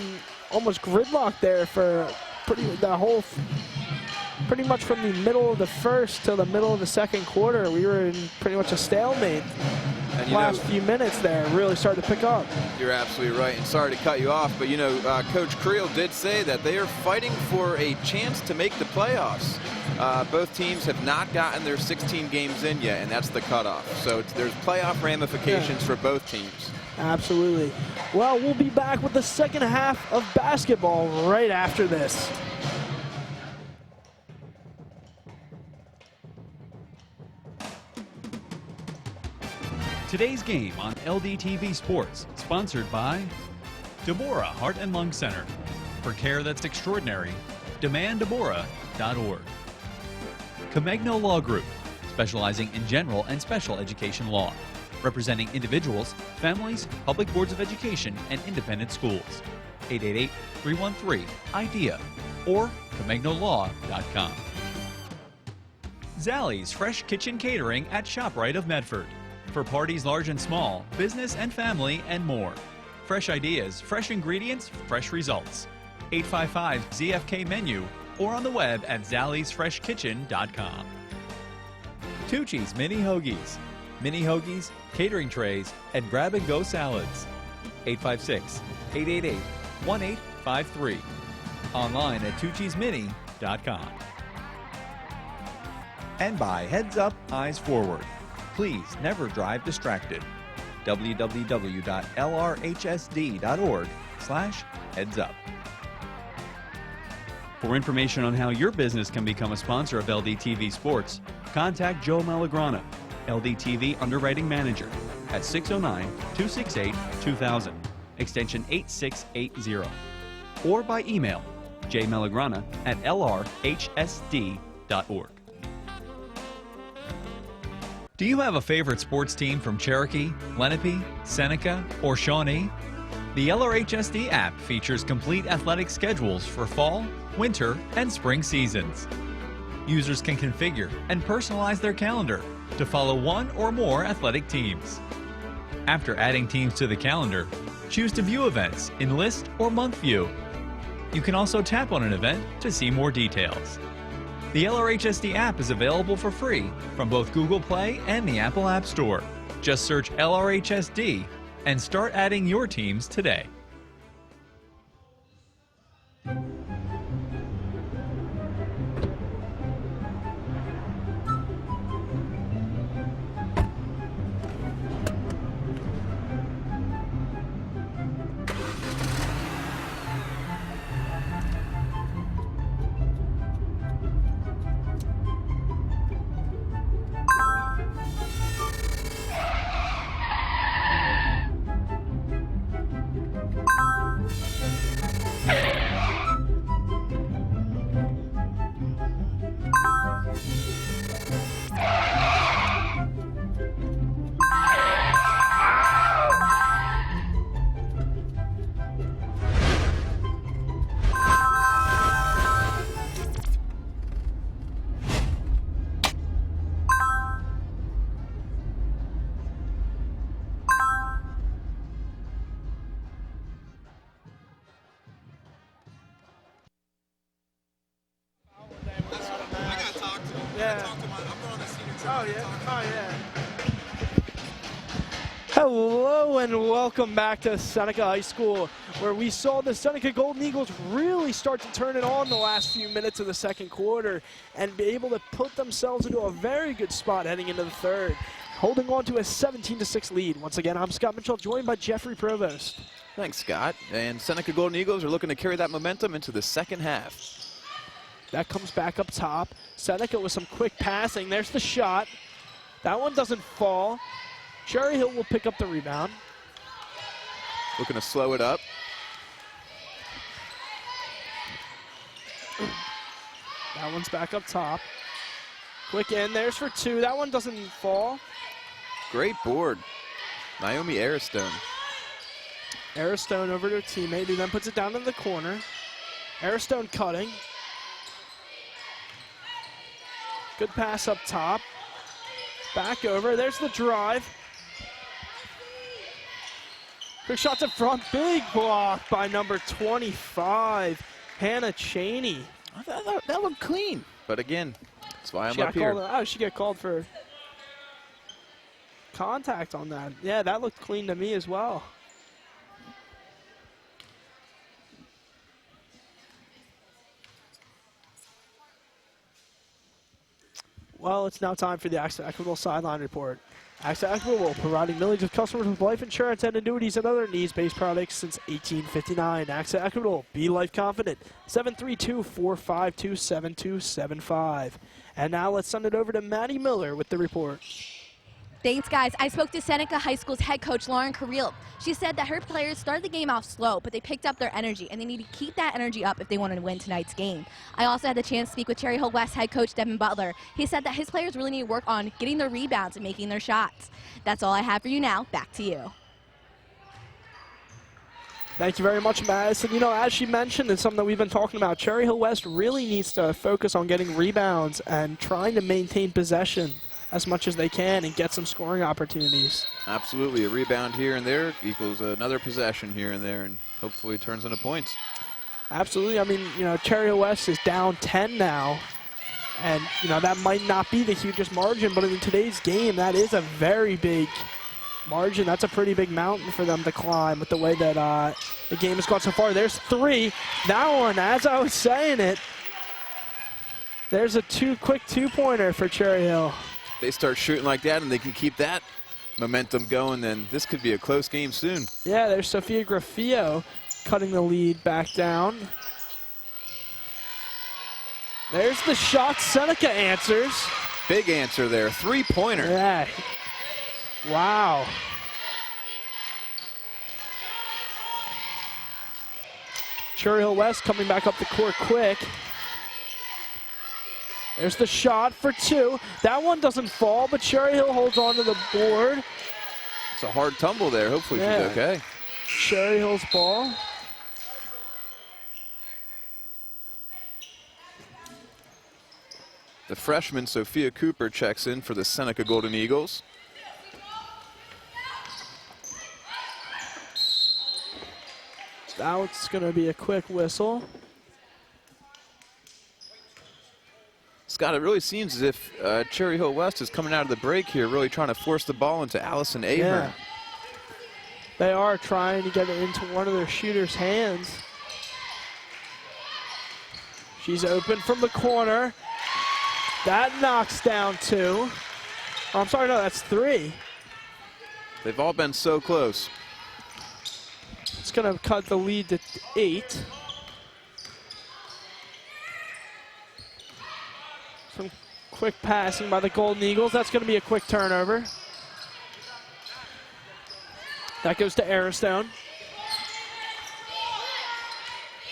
Speaker 5: almost gridlock there for pretty much from the middle of the first to the middle of the second quarter. We were in pretty much a stalemate.
Speaker 7: And
Speaker 5: last few minutes there really started to pick up.
Speaker 7: You're absolutely right, and sorry to cut you off, but you know, Coach Creel did say that they are fighting for a chance to make the playoffs. Both teams have not gotten their 16 games in yet, and that's the cutoff. So there's playoff ramifications for both teams.
Speaker 5: Absolutely. Well, we'll be back with the second half of basketball right after this.
Speaker 4: Today's game on LDTV Sports, sponsored by Deborah Heart and Lung Center. For care that's extraordinary, demanddeborah.org. Comegno Law Group, specializing in general and special education law, representing individuals, families, public boards of education, and independent schools. 888-313-IDEA or ComegnoLaw.com. Zallie's Fresh Kitchen Catering at ShopRite of Medford. For parties large and small, business and family, and more. Fresh ideas, fresh ingredients, fresh results. 855-ZFK-MENU or on the web at zalliesfreshkitchen.com. Tucci's Mini Hoagies. Mini Hoagies, catering trays, and grab-and-go salads. 856-888-1853. Online at tucci'smini.com. And by Heads Up, Eyes Forward. Please never drive distracted. www.lrhsd.org/headsup. For information on how your business can become a sponsor of LDTV Sports, contact Joe Malagrana, LDTV Underwriting Manager, at 609-268-2000, extension 8680, or by email jmalagrana@lrhsd.org. Do you have a favorite sports team from Cherokee, Lenape, Seneca, or Shawnee? The LRHSD app features complete athletic schedules for fall, winter, and spring seasons. Users can configure and personalize their calendar to follow one or more athletic teams. After adding teams to the calendar, choose to view events in list or month view. You can also tap on an event to see more details. The LRHSD app is available for free from both Google Play and the Apple App Store. Just search LRHSD and start adding your teams today.
Speaker 5: Hello and welcome back to Seneca High School, where we saw the Seneca Golden Eagles really start to turn it on the last few minutes of the second quarter and be able to put themselves into a very good spot heading into the third, holding on to a 17-6 lead. Once again, I'm Scott Mitchell, joined by Jeffrey Provost.
Speaker 7: Thanks, Scott. And Seneca Golden Eagles are looking to carry that momentum into the second half.
Speaker 5: That comes back up top. Seneca with some quick passing. There's the shot. That one doesn't fall. Cherry Hill will pick up the rebound.
Speaker 7: Looking to slow it up.
Speaker 5: That one's back up top. Quick in, there's for two. That one doesn't fall.
Speaker 7: Great board. Naomi Aristone.
Speaker 5: Aristone over to her teammate, who then puts it down in the corner. Aristone cutting. Good pass up top. Back over, there's the drive. Quick shot to front, big block by number 25, Hannah Cheney.
Speaker 7: That looked clean. But again, that's why I'm up here.
Speaker 5: She got called for contact on that. Yeah, that looked clean to me as well. Well, it's now time for the AXA Equitable Sideline Report. AXA Equitable, providing millions of customers with life insurance and annuities and other needs-based products since 1859. AXA Equitable, be life confident. 732-452-7275. And now let's send it over to Maddie Miller with the report.
Speaker 8: Thanks, guys. I spoke to Seneca High School's head coach, Lauren Carril. She said that her players started the game off slow, but they picked up their energy, and they need to keep that energy up if they want to win tonight's game. I also had the chance to speak with Cherry Hill West head coach, Devin Butler. He said that his players really need to work on getting their rebounds and making their shots. That's all I have for you now. Back to you.
Speaker 5: Thank you very much, Madison. You know, as she mentioned, it's something that we've been talking about. Cherry Hill West really needs to focus on getting rebounds and trying to maintain possession as much as they can and get some scoring opportunities.
Speaker 7: Absolutely. A rebound here and there equals another possession here and there, and hopefully turns into points.
Speaker 5: Absolutely. I mean, you know, Cherry Hill West is down 10 now, and, you know, that might not be the hugest margin, but in today's game, that is a very big margin. That's a pretty big mountain for them to climb with the way that the game has gone so far. There's 3. That one, as I was saying it, there's a quick two-pointer for Cherry Hill.
Speaker 7: If they start shooting like that and they can keep that momentum going, then this could be a close game soon.
Speaker 5: Yeah, there's Sophia Grafio cutting the lead back down. There's the shot. Seneca answers.
Speaker 7: Big answer there. 3-pointer.
Speaker 5: Yeah. Wow. Cherry Hill West coming back up the court quick. There's the shot for 2. That one doesn't fall, but Cherry Hill holds on to the board.
Speaker 7: It's a hard tumble there. Hopefully
Speaker 5: Yeah.
Speaker 7: she's okay.
Speaker 5: Cherry Hill's ball.
Speaker 7: The freshman Sophia Cooper checks in for the Seneca Golden Eagles.
Speaker 5: That's going to be a quick whistle.
Speaker 7: Scott, it really seems as if Cherry Hill West is coming out of the break here, really trying to force the ball into Allison Ahern.
Speaker 5: Yeah. They are trying to get it into one of their shooters' hands. She's open from the corner. That knocks down 2. Oh, I'm sorry, no, that's 3.
Speaker 7: They've all been so close.
Speaker 5: It's going to cut the lead to 8. Some quick passing by the Golden Eagles. That's going to be a quick turnover. That goes to Aristone.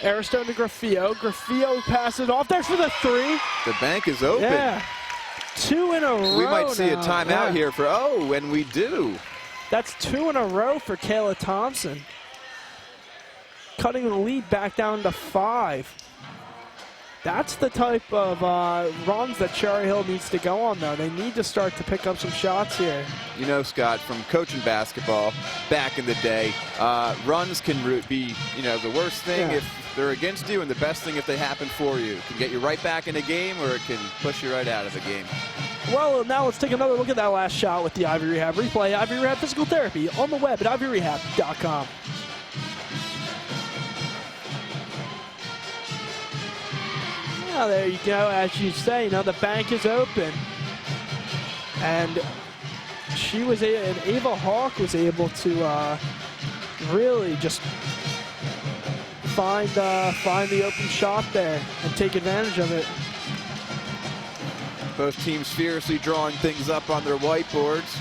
Speaker 5: Aristone to Grafio. Grafio passes off. There's for the 3.
Speaker 7: The bank is open.
Speaker 5: Yeah. 2 in a row.
Speaker 7: We might see a
Speaker 5: now.
Speaker 7: timeout
Speaker 5: Yeah.
Speaker 7: here for, and we do.
Speaker 5: That's 2 in a row for Kayla Thompson. Cutting the lead back down to 5. That's the type of runs that Cherry Hill needs to go on, though. They need to start to pick up some shots here.
Speaker 7: You know, Scott, from coaching basketball back in the day, runs can be, the worst thing if they're against you and the best thing if they happen for you. It can get you right back in a game or it can push you right out of the game.
Speaker 5: Well, now let's take another look at that last shot with the Ivy Rehab replay. Ivy Rehab Physical Therapy on the web at ivyrehab.com. Well, there you go. As you say, the bank is open. And Ava Hawk was able to really just find the open shot there and take advantage of it.
Speaker 7: Both teams fiercely drawing things up on their whiteboards.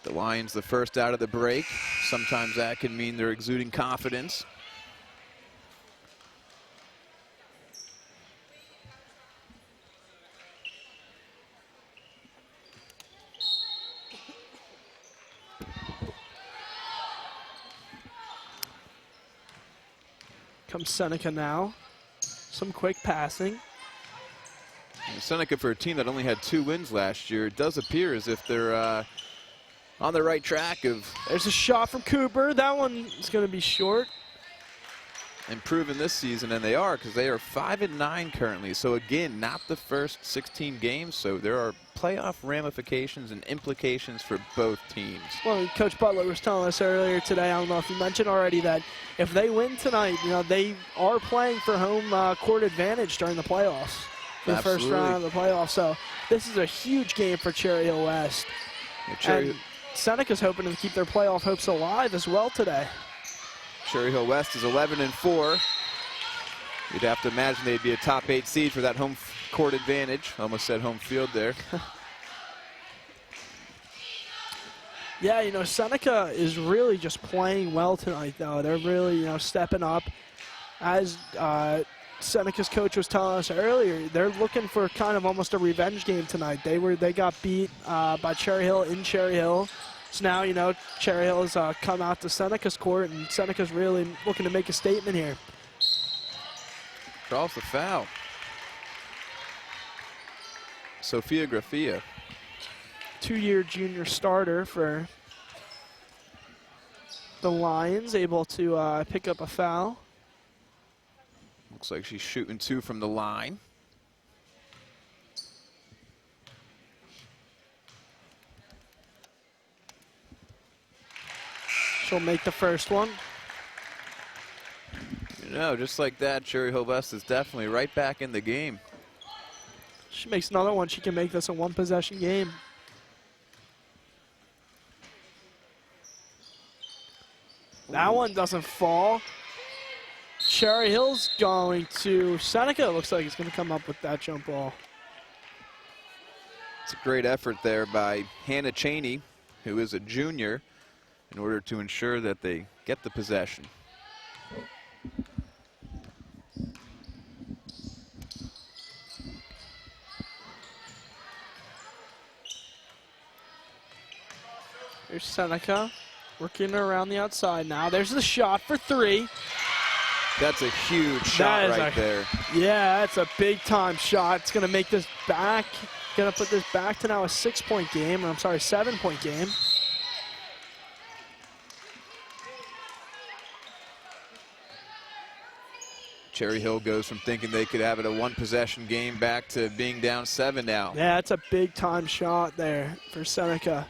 Speaker 7: The Lions the first out of the break. Sometimes that can mean they're exuding confidence.
Speaker 5: Comes Seneca now. Some quick passing.
Speaker 7: And Seneca, for a team that only had 2 wins last year, it does appear as if they're on the right track of
Speaker 5: There's a shot from Cooper. That one is going to be short.
Speaker 7: improving this season, and they are, because they are 5-9 currently. So again, not the first 16 games, so there are playoff ramifications and implications for both teams.
Speaker 5: Well, Coach Butler was telling us earlier today, I don't know if you mentioned already, that if they win tonight, they are playing for home court advantage during the playoffs. The first round of the playoffs. So this is a huge game for Cherry Hill West. And Seneca's hoping to keep their playoff hopes alive as well today.
Speaker 7: Cherry Hill West is 11-4. You'd have to imagine they'd be a top 8 seed for that home court advantage. Almost said home field there.
Speaker 5: Yeah, Seneca is really just playing well tonight, though. They're really, stepping up. As Seneca's coach was telling us earlier, they're looking for kind of almost a revenge game tonight. They got beat by Cherry Hill in Cherry Hill. So now, Cherry Hill has come out to Seneca's court, and Seneca's really looking to make a statement here.
Speaker 7: Draws the foul. Sophia Grafia.
Speaker 5: 2-year junior starter for the Lions, able to pick up a foul.
Speaker 7: Looks like she's shooting 2 from the line.
Speaker 5: She'll make the first one.
Speaker 7: You know, just like that, Cherry Hill West is definitely right back in the game.
Speaker 5: She makes another one. She can make this a one-possession game. That one doesn't fall. Cherry Hill's going to Seneca. It looks like he's going to come up with that jump ball.
Speaker 7: It's a great effort there by Hannah Cheney, who is a junior, in order to ensure that they get the possession.
Speaker 5: Here's Seneca working around the outside now. There's the shot for three.
Speaker 7: That's a huge shot right there.
Speaker 5: Yeah, that's a big-time shot. It's going to make this back, going to put this back to now a 6-point game, or I'm sorry, 7-point game.
Speaker 7: Cherry Hill goes from thinking they could have it a one-possession game back to being down 7 now.
Speaker 5: Yeah, that's a big-time shot there for Seneca.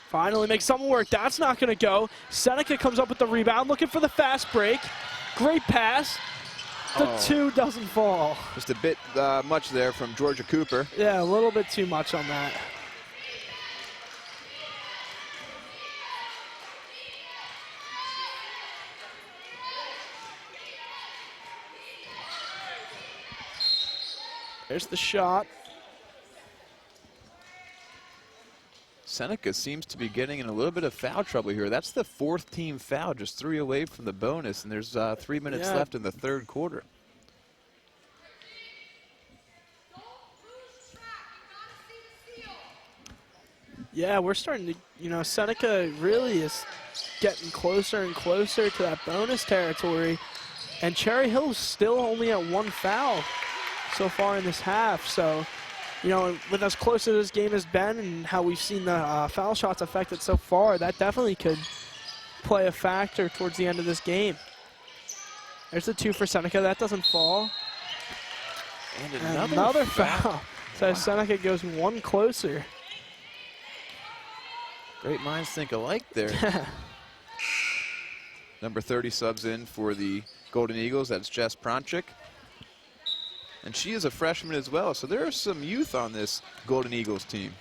Speaker 5: Finally makes something work. That's not going to go. Seneca comes up with the rebound, looking for the fast break. Great pass. The two doesn't fall.
Speaker 7: Just a bit much there from Georgia Cooper.
Speaker 5: Yeah, a little bit too much on that. There's the shot.
Speaker 7: Seneca seems to be getting in a little bit of foul trouble here. That's the 4th team foul, just 3 away from the bonus, and there's 3 minutes left in the 3rd quarter.
Speaker 5: Yeah, we're starting to, you know, Seneca really is getting closer and closer to that bonus territory, and Cherry Hill's still only at 1 foul so far in this half, so you know, with as close as this game has been and how we've seen the foul shots affected so far, that definitely could play a factor towards the end of this game. There's the 2 for Seneca. That doesn't fall. And another foul. So wow. Seneca goes 1 closer.
Speaker 7: Great minds think alike there. Number 30 subs in for the Golden Eagles. That's Jess Pronchik. And she is a freshman as well, so there is some youth on this Golden Eagles team.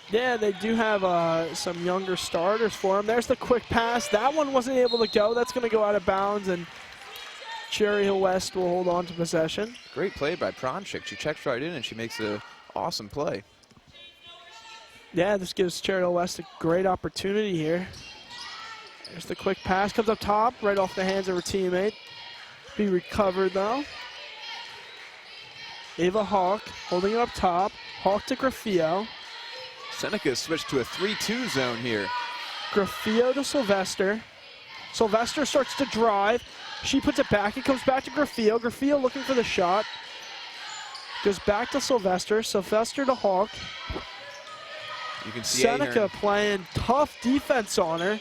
Speaker 5: Yeah, they do have some younger starters for them. There's the quick pass. That one wasn't able to go. That's going to go out of bounds, and Cherry Hill West will hold on to possession.
Speaker 7: Great play by Pronchik. She checks right in, and she makes an awesome play.
Speaker 5: Yeah, this gives Cherry Hill West a great opportunity here. There's the quick pass. Comes up top, right off the hands of her teammate. Be recovered, though. Ava Hawk holding it up top. Hawk to Grafio.
Speaker 7: Seneca has switched to a 3-2 zone here.
Speaker 5: Grafio to Sylvester. Sylvester starts to drive. She puts it back. It comes back to Grafio. Grafio looking for the shot. Goes back to Sylvester. Sylvester to Hawk.
Speaker 7: You can see
Speaker 5: Seneca playing tough defense on her.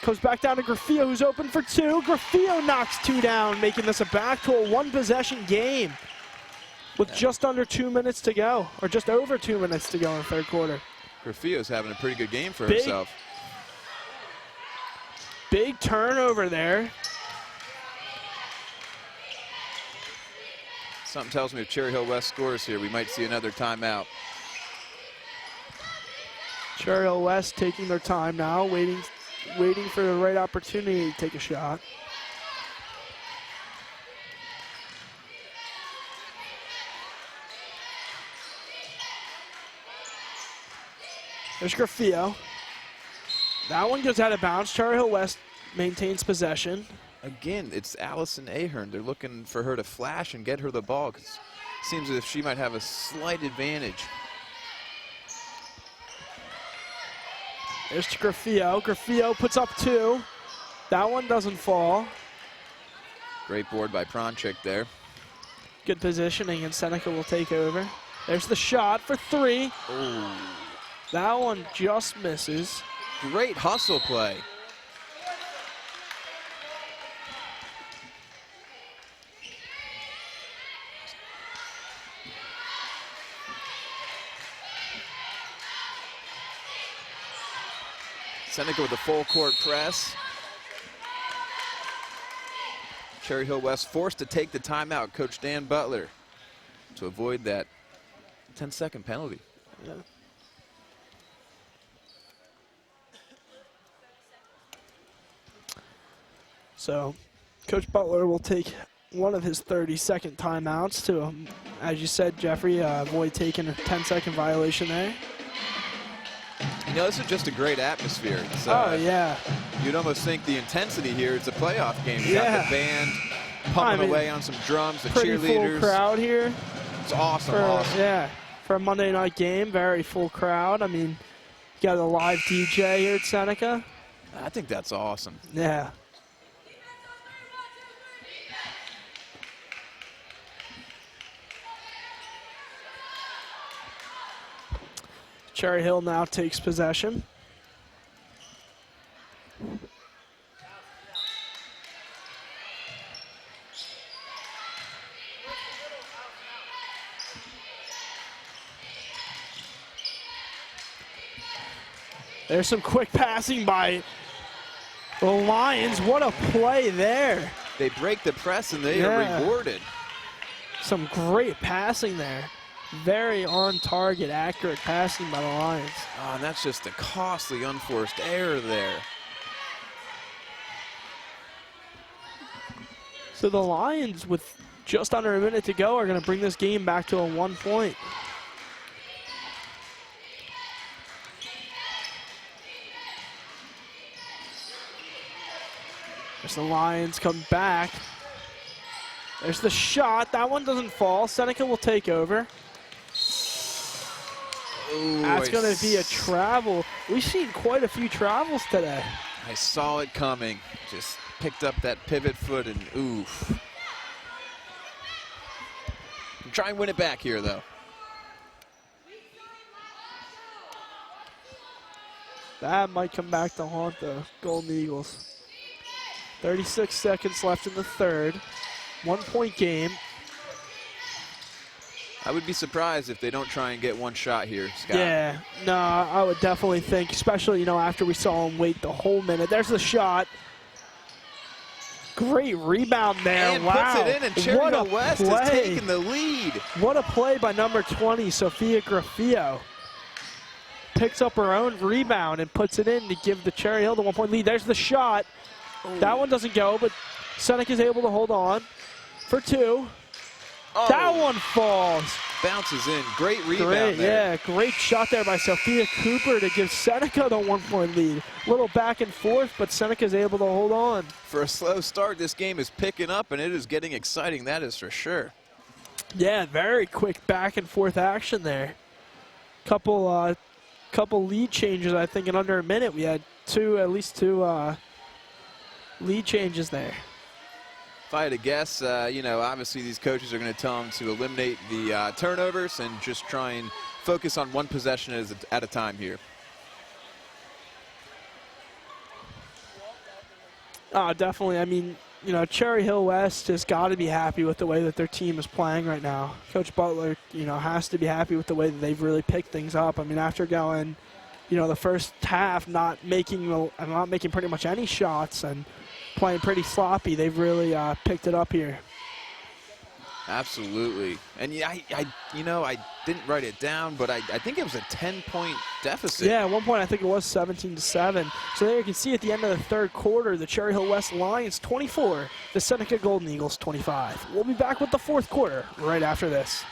Speaker 5: Comes back down to Grafio, who's open for 2. Grafio knocks 2 down, making this a back to a 1-possession game with just under 2 minutes to go, or just over 2 minutes to go in the 3rd quarter.
Speaker 7: Grafio's having a pretty good game for herself.
Speaker 5: Big turnover there.
Speaker 7: Something tells me if Cherry Hill West scores here, we might see another timeout.
Speaker 5: Cherry Hill West taking their time now, waiting for the right opportunity to take a shot. There's Grafio. That one goes out of bounds. Cherry Hill West maintains possession.
Speaker 7: Again, it's Allison Ahern. They're looking for her to flash and get her the ball, because it seems as if she might have a slight advantage.
Speaker 5: There's to Grafio. Grafio puts up 2. That one doesn't fall.
Speaker 7: Great board by Pronchik there.
Speaker 5: Good positioning, and Seneca will take over. There's the shot for 3.
Speaker 7: Ooh.
Speaker 5: That one just misses.
Speaker 7: Great hustle play. Seneca with a full court press. Cherry Hill West forced to take the timeout, Coach Dan Butler, to avoid that 10-second penalty.
Speaker 5: Yeah. So, Coach Butler will take one of his 30-second timeouts to, as you said, Jeffrey, avoid taking a 10-second violation there.
Speaker 7: You know, this is just a great atmosphere. It's,
Speaker 5: oh, yeah.
Speaker 7: You'd almost think the intensity here, it's a playoff game. You got the band pumping away on some drums, the
Speaker 5: pretty
Speaker 7: cheerleaders.
Speaker 5: Full crowd here.
Speaker 7: It's awesome,
Speaker 5: Yeah, for a Monday night game, very full crowd. I mean, you got a live DJ here at Seneca.
Speaker 7: I think that's awesome.
Speaker 5: Yeah. Cherry Hill now takes possession. There's some quick passing by the Lions. What a play there.
Speaker 7: They break the press and they are rewarded.
Speaker 5: Some great passing there. Very on-target, accurate passing by the Lions.
Speaker 7: Oh, and that's just a costly unforced error there.
Speaker 5: So the Lions, with just under a minute to go, are going to bring this game back to a 1 point. There's the Lions come back. There's the shot. That one doesn't fall. Seneca will take over.
Speaker 7: Ooh,
Speaker 5: that's going to be a travel. We've seen quite a few travels today.
Speaker 7: I saw it coming. Just picked up that pivot foot and oof. Try and win it back here, though.
Speaker 5: That might come back to haunt the Golden Eagles. 36 seconds left in the third. 1 point game.
Speaker 7: I would be surprised if they don't try and get one shot here, Scott.
Speaker 5: Yeah, no, I would definitely think, especially, you know, after we saw him wait the whole minute. There's the shot. Great rebound there.
Speaker 7: And
Speaker 5: wow.
Speaker 7: puts it in, and Cherry Hill West has taken the lead.
Speaker 5: What a play by number 20, Sophia Grafio. Picks up her own rebound and puts it in to give the Cherry Hill the 1 point lead. There's the shot. Ooh. That one doesn't go, but Seneca is able to hold on for two.
Speaker 7: Oh.
Speaker 5: That one falls.
Speaker 7: Bounces in. Great rebound there.
Speaker 5: Yeah, great shot there by Sophia Cooper to give Seneca the 1 point lead. A little back and forth, but Seneca's able to hold on.
Speaker 7: For a slow start, this game is picking up, and it is getting exciting, that is for sure.
Speaker 5: Yeah, very quick back and forth action there. Couple lead changes, I think, in under a minute. We had at least two lead changes there.
Speaker 7: If I had to guess, you know, obviously these coaches are going to tell them to eliminate the turnovers and just try and focus on one possession at a time here.
Speaker 5: Definitely. I mean, you know, Cherry Hill West has got to be happy with the way that their team is playing right now. Coach Butler, you know, has to be happy with the way that they've really picked things up. I mean, after going, you know, the first half not making pretty much any shots and playing pretty sloppy, they've really picked it up here.
Speaker 7: Absolutely. And yeah, I didn't write it down, but I think it was a 10-point deficit.
Speaker 5: Yeah, at one point I think it was 17-7. So there you can see at the end of the third quarter, the Cherry Hill West Lions 24, the Seneca Golden Eagles 25. We'll be back with the fourth quarter right after this.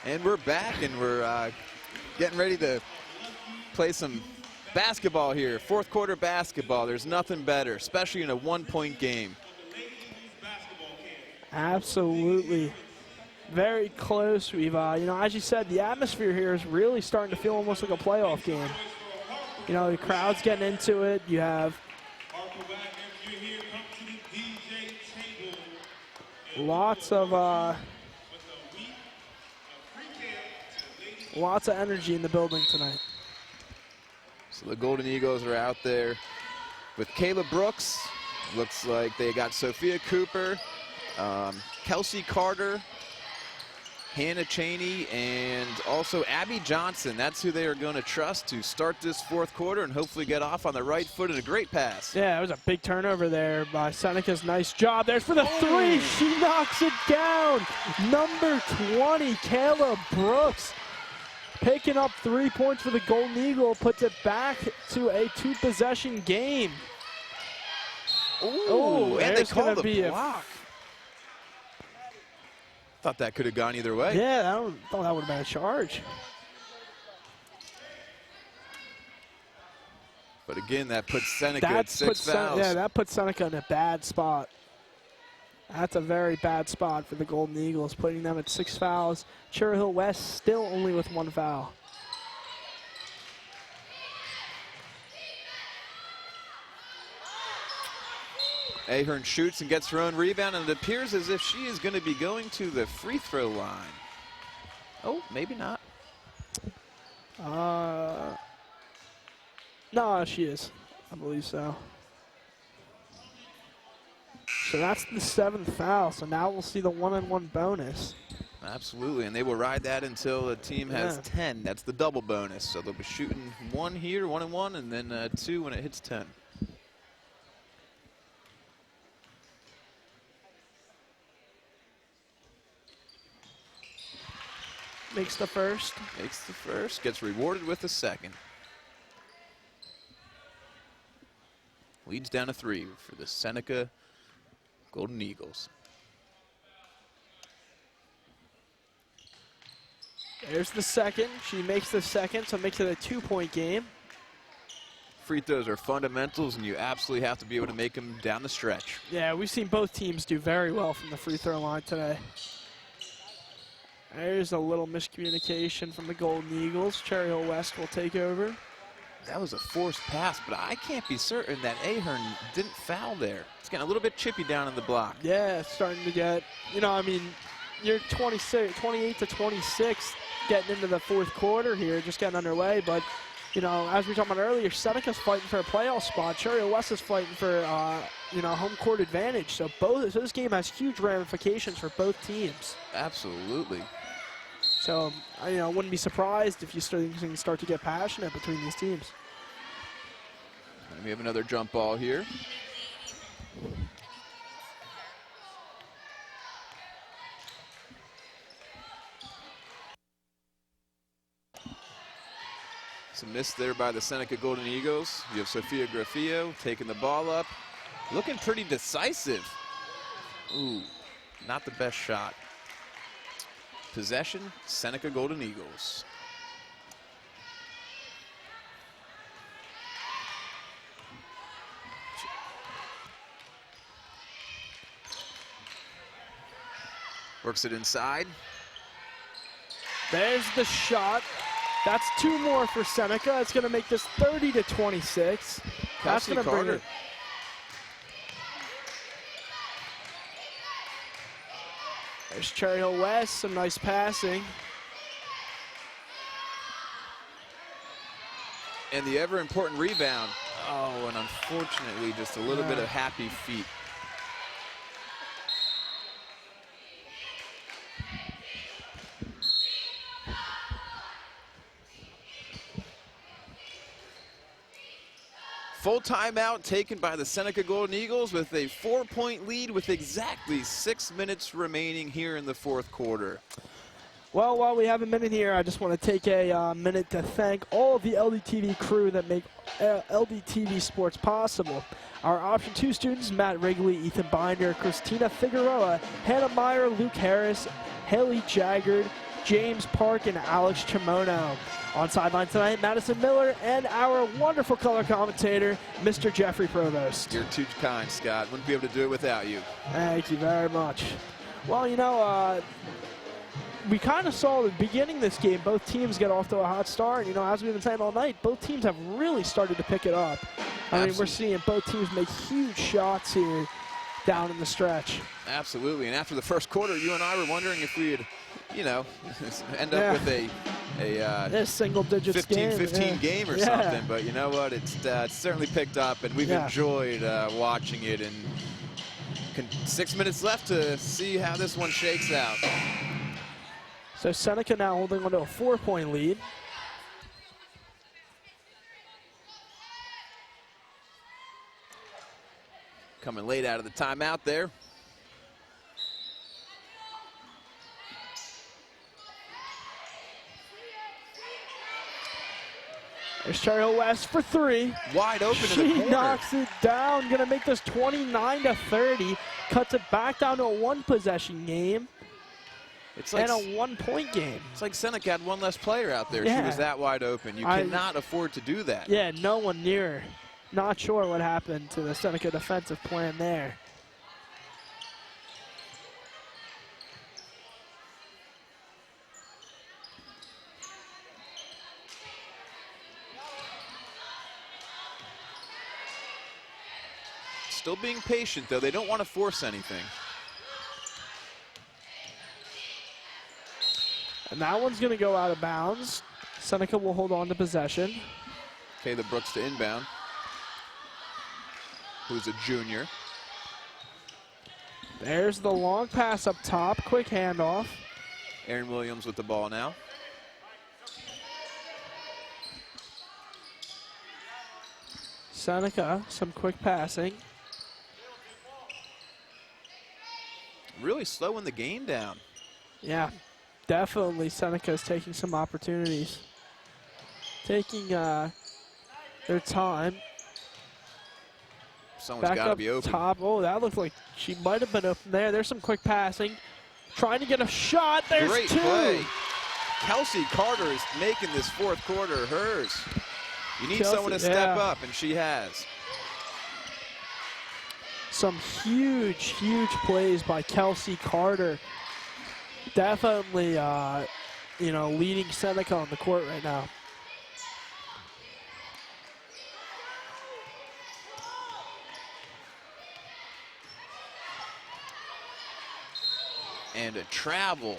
Speaker 7: And we're back, and we're getting ready to play some basketball here. Fourth quarter basketball. There's nothing better, especially in a 1 point game.
Speaker 5: Absolutely. Very close. We've, you know, as you said, the atmosphere here is really starting to feel almost like a playoff game. You know, the crowd's getting into it. You have lots of energy in the building tonight.
Speaker 7: So the Golden Eagles are out there with Kayla Brooks, Looks like they got Sophia Cooper, Kelsey Carter, Hannah Cheney, and also Abby Johnson. That's who they are going to trust to start this fourth quarter and hopefully get off on the right foot and a great pass.
Speaker 5: Yeah, it was a big turnover there by Seneca's. Nice job. There's for the three. She knocks it down. Number 20, Kayla Brooks, picking up 3 points for the Golden Eagle, puts it back to a 2-possession game.
Speaker 7: Oh, and they called the
Speaker 5: a
Speaker 7: block. Thought that could have gone either way.
Speaker 5: Yeah, I thought that would have been a charge.
Speaker 7: But again, that puts Seneca at 6 fouls.
Speaker 5: Yeah, that puts Seneca in a bad spot. That's a very bad spot for the Golden Eagles, putting them at 6 fouls. Cherry Hill West still only with 1 foul.
Speaker 7: Ahern shoots and gets her own rebound, and it appears as if she is going to be going to the free throw line. Oh, maybe not.
Speaker 5: No, she is. I believe so. So that's the 7th foul. So now we'll see the 1-on-1 bonus.
Speaker 7: Absolutely, and they will ride that until the team has 10. That's the double bonus. So they'll be shooting 1 here, 1-and-1, and then 2 when it hits 10.
Speaker 5: Makes the first.
Speaker 7: Makes the first, gets rewarded with the second. Leads down to 3 for the Seneca Golden Eagles.
Speaker 5: There's the second. She makes the second, so it makes it a 2-point game.
Speaker 7: Free throws are fundamentals, and you absolutely have to be able to make them down the stretch.
Speaker 5: Yeah, we've seen both teams do very well from the free throw line today. There's a little miscommunication from the Golden Eagles. Cherry Hill West will take over.
Speaker 7: That was a forced pass, but I can't be certain that Ahern didn't foul there. It's getting a little bit chippy down in the block.
Speaker 5: Yeah, it's starting to get, I mean, you're 28 to 26 getting into the fourth quarter here, just getting underway. But, as we talked about earlier, Seneca's fighting for a playoff spot. Cherry Hill West is fighting for, home court advantage. So this game has huge ramifications for both teams.
Speaker 7: Absolutely.
Speaker 5: So, I wouldn't be surprised if you start to get passionate between these teams.
Speaker 7: And we have another jump ball here. It's a miss there by the Seneca Golden Eagles. You have Sophia Grafio taking the ball up, looking pretty decisive. Ooh, not the best shot. Possession, Seneca Golden Eagles. Works it inside.
Speaker 5: There's the shot. That's 2 more for Seneca. It's going to make this 30 to 26. That's going to bring it. There's Cherry Hill West, some nice passing.
Speaker 7: And the ever important rebound. Oh, and unfortunately, just a little bit of happy feet. Full timeout taken by the Seneca Golden Eagles with a 4-point lead with exactly 6 minutes remaining here in the fourth quarter.
Speaker 5: Well, while we have a minute here, I just want to take a minute to thank all of the LDTV crew that make LDTV sports possible. Our Option 2 students, Matt Wrigley, Ethan Binder, Christina Figueroa, Hannah Meyer, Luke Harris, Haley Jaggard, James Park, and Alex Chimono. On sideline tonight, Madison Miller and our wonderful color commentator, Mr. Jeffrey Provost.
Speaker 7: You're too kind, Scott. Wouldn't be able to do it without you.
Speaker 5: Thank you very much. Well, we kind of saw at the beginning of this game, both teams get off to a hot start. As we've been saying all night, both teams have really started to pick it up. I mean, we're seeing both teams make huge shots here down in the stretch.
Speaker 7: Absolutely. And after the first quarter, you and I were wondering if we'd, end up with a
Speaker 5: this single digits
Speaker 7: 15 game or
Speaker 5: yeah.
Speaker 7: something. But you know what? It's certainly picked up, and we've enjoyed watching it. And 6 minutes left to see how this one shakes out.
Speaker 5: So Seneca now holding on to a 4-point lead.
Speaker 7: Coming late out of the timeout there.
Speaker 5: There's Cherry Hill West for 3.
Speaker 7: Wide open in the
Speaker 5: She
Speaker 7: corner.
Speaker 5: knocks it down, gonna make this 29-30. Cuts it back down to a 1-possession game.
Speaker 7: It's like,
Speaker 5: and a 1-point game.
Speaker 7: It's like Seneca had one less player out there. She
Speaker 5: Yeah.
Speaker 7: was that wide open. You cannot afford to do that.
Speaker 5: Yeah, no one near. Not sure what happened to the Seneca defensive plan there.
Speaker 7: Still being patient, though. They don't want to force anything.
Speaker 5: And that one's going to go out of bounds. Seneca will hold on to possession.
Speaker 7: Kayla Brooks to inbound, who's a junior.
Speaker 5: There's the long pass up top. Quick handoff.
Speaker 7: Aaron Williams with the ball now.
Speaker 5: Seneca, some quick passing.
Speaker 7: Really slowing the game down.
Speaker 5: Yeah, definitely Seneca's taking some opportunities. Taking their time.
Speaker 7: Someone's
Speaker 5: Back
Speaker 7: got to
Speaker 5: up
Speaker 7: be open.
Speaker 5: top. Oh, that looked like she might have been open there. There's some quick passing. Trying to get a shot. There's
Speaker 7: Great
Speaker 5: 2.
Speaker 7: play. Kelsey Carter is making this fourth quarter hers. You need someone to step up, and she has.
Speaker 5: Some huge, huge plays by Kelsey Carter. Definitely, you know, leading Seneca on the court right now.
Speaker 7: And a travel.